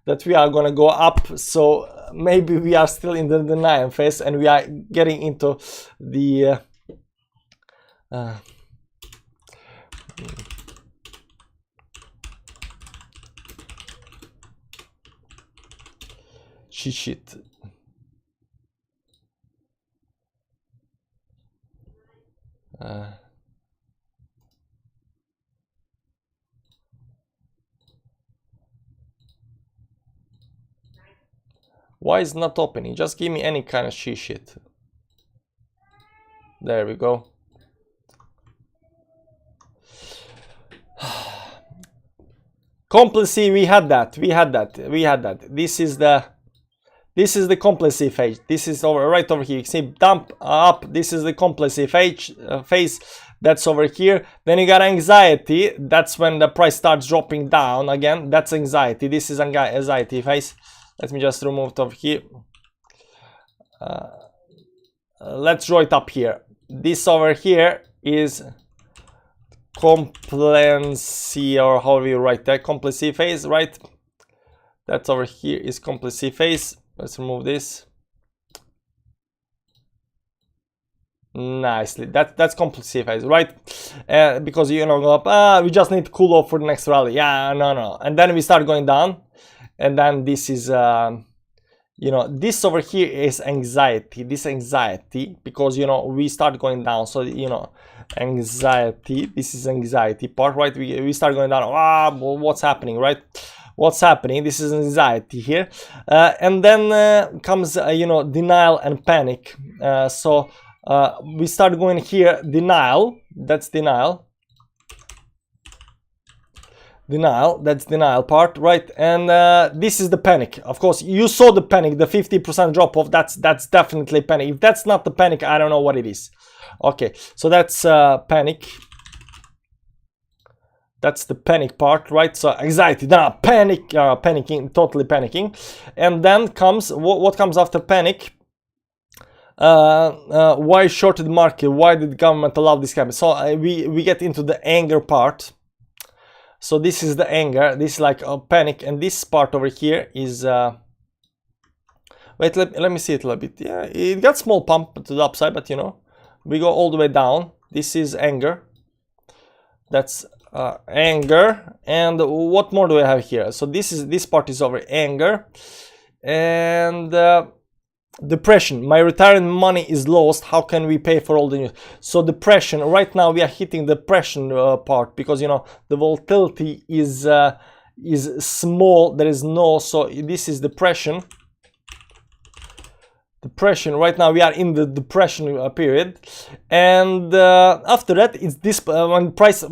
that we are gonna go up, so maybe we are still in the denial phase and we are getting into the cheat sheet. Why is not opening? Just give me any kind of cheat sheet. There we go. Complacency, we had that. This is the complacency phase. This is right over here. You see dump up. This is the complacency phase. That's over here. Then you got anxiety. That's when the price starts dropping down again. That's anxiety. This is anxiety phase. Let me just remove it over here. Let's draw it up here. This over here is complacency, or however you write that, complacency phase, right? That's over here is complacency phase. Let's remove this. Nicely. That's complacency phase, right? Because you know, go up. We just need to cool off for the next rally. Yeah, no. And then we start going down. And then this is, you know, this over here is anxiety. This anxiety, because, you know, we start going down. So, you know, anxiety. This is anxiety part, right? We start going down. Well, what's happening, right? What's happening? This is anxiety here. And then comes, you know, denial and panic. So we start going here, denial. That's denial. That's denial part, right? And this is the panic. Of course, you saw the panic, the 50% drop off. That's definitely panic. If that's not the panic, I don't know what it is. Okay, so that's panic. That's the panic part, right? So anxiety, panic, panicking, totally panicking. And then comes what comes after panic? Why shorted market? Why did the government allow this happen? So we get into the anger part. So this is the anger. This is like a panic, and this part over here is wait, let me see it a little bit. Yeah, it got small pump to the upside, but you know, we go all the way down. This is anger. That's anger. And what more do I have here? So this part is over anger. And depression. My retirement money is lost. How can we pay for all the news? So depression. Right now we are hitting the depression part, because you know the volatility is small. There is no. So this is depression. Right now we are in the depression period, and after that it's this when price,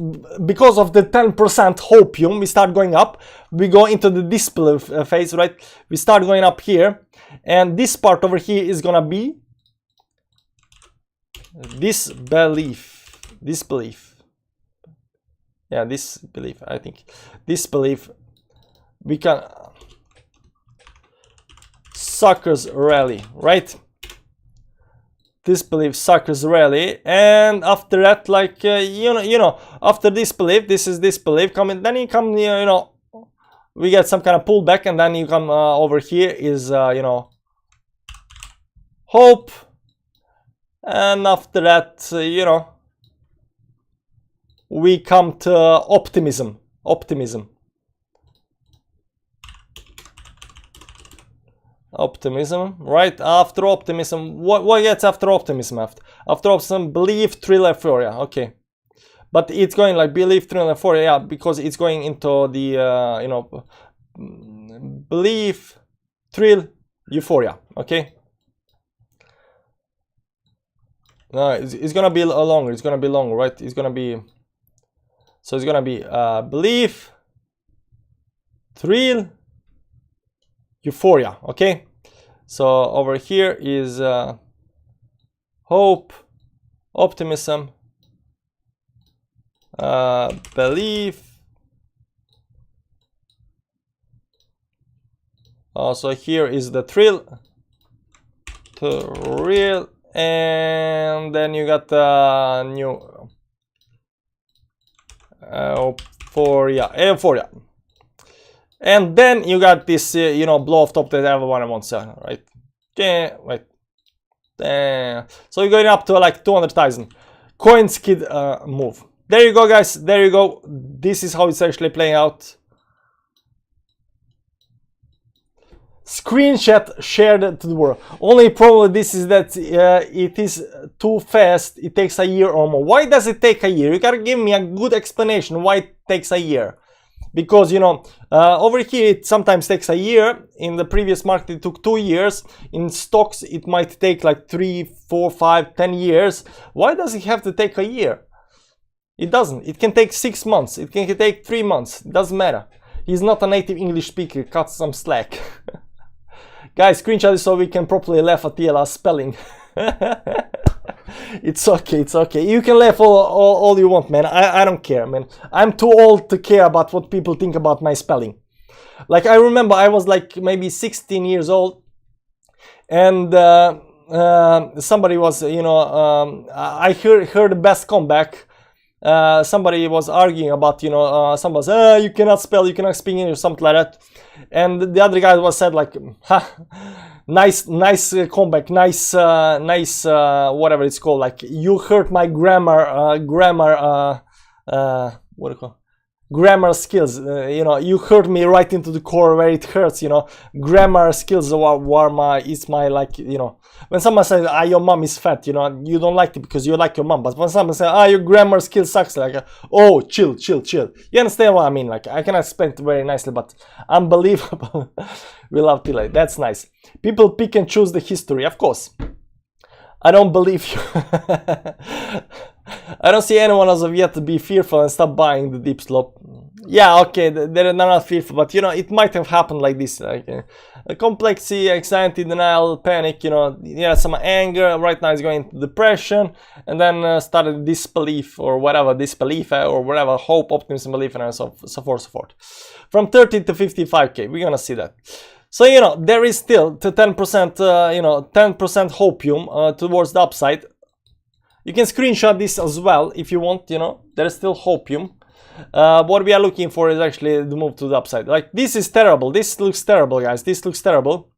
because of the 10% hopium, we start going up. We go into the disbelief phase, right? We start going up here, and this part over here is gonna be disbelief. Yeah, disbelief. I think disbelief. We can. Suckers rally, right? Disbelief, suckers rally, and after that, like you know, after disbelief, this is disbelief coming. Then you come, you know, we get some kind of pullback, and then you come over here is you know, hope, and after that, you know, we come to optimism. Optimism, right? After optimism, what gets after optimism? After optimism, belief, thrill, euphoria. Okay, but it's going like belief, thrill, euphoria, yeah, because it's going into the you know, belief, thrill, euphoria. Okay, no, it's gonna be longer. It's gonna be longer, right? It's gonna be, so it's gonna be belief, thrill, euphoria. Okay, so over here is hope, optimism, belief. So here is the thrill, and then you got the new euphoria, and then you got this you know, blow off top that everyone wants, right? Okay, wait. So you're going up to like 200,000 coins kid move. There you go, guys. There you go. This is how it's actually playing out. Screenshot shared to the world. Only problem with this is that it is too fast. It takes a year or more. Why does it take a year? You gotta give me a good explanation why it takes a year. Because, you know, over here it sometimes takes a year. In the previous market it took 2 years. In stocks it might take like 3, 4, 5, 10 years. Why does it have to take a year? It doesn't. It can take 6 months. It can take 3 months. It doesn't matter. He's not a native English speaker. Cut some slack. Guys, screenshot it so we can properly laugh at TLR's spelling. It's okay, it's okay. You can laugh all you want, man. I don't care, man. I'm too old to care about what people think about my spelling. Like, I remember I was like maybe 16 years old, and somebody was, you know, I heard the best comeback. Somebody was arguing about, you know, somebody was, you cannot spell, you cannot speak English, something like that. And the other guy was said like, ha, nice comeback, nice whatever it's called, like, you hurt my grammar what do you call, grammar skills, you know, you hurt me right into the core where it hurts, you know. Grammar skills are my, it's my, like, you know, when someone says, your mom is fat, you know, you don't like it because you like your mom. But when someone says, your grammar skill sucks, like, oh, chill. You understand what I mean? Like, I cannot explain it very nicely, but unbelievable. We love Tila. That's nice. People pick and choose the history, of course. I don't believe you. I don't see anyone as of yet to be fearful and stop buying the deep slope. Yeah, okay, they're not fearful, but, you know, it might have happened like this, like complexity, anxiety, denial, panic, you know, some anger. Right now it's going into depression, and then started disbelief or whatever, hope, optimism, belief, and so forth. From 30 to 55k, we're gonna see that. So, you know, there is still to 10%, you know, 10% hopium towards the upside. You can screenshot this as well if you want, you know, there is still hopium. What we are looking for is actually the move to the upside. Like, this is terrible. This looks terrible, guys. This looks terrible.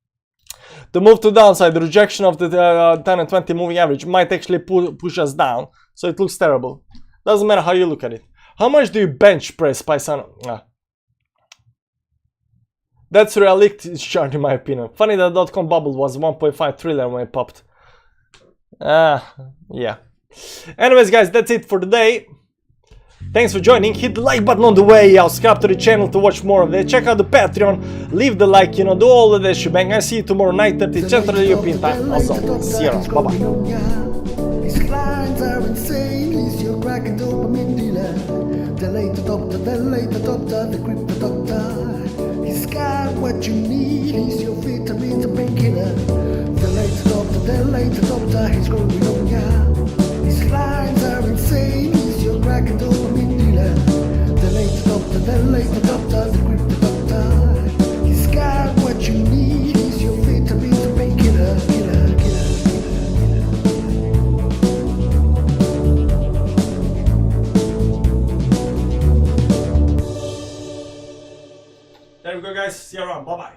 The move to the downside, the rejection of the 10 and 20 moving average might actually push us down. So it looks terrible. Doesn't matter how you look at it. How much do you bench press, Paisano? That's a realistic chart in my opinion. Funny that .com bubble was 1.5 trillion when it popped. Yeah. Anyways, guys, that's it for today. Thanks for joining. Hit the like button on the way out. Subscribe to the channel to watch more of it. Check out the Patreon. Leave the like, you know, do all of that shebang. I see you tomorrow night at Central European time. Also, see you around. Bye-bye.
His clients are insane. He's your crack and dopamine dealer. The late adopter, the crypto doctor. He's got what you need. He's your vitamins and painkiller. The late adopter, he's growing on ya. His clients are insane. He's your crack and dopamine dealer. The late adopter, the crypto doctor. He's got what you need. He's your vitamins and painkiller.
There we go, guys. See you around. Bye-bye.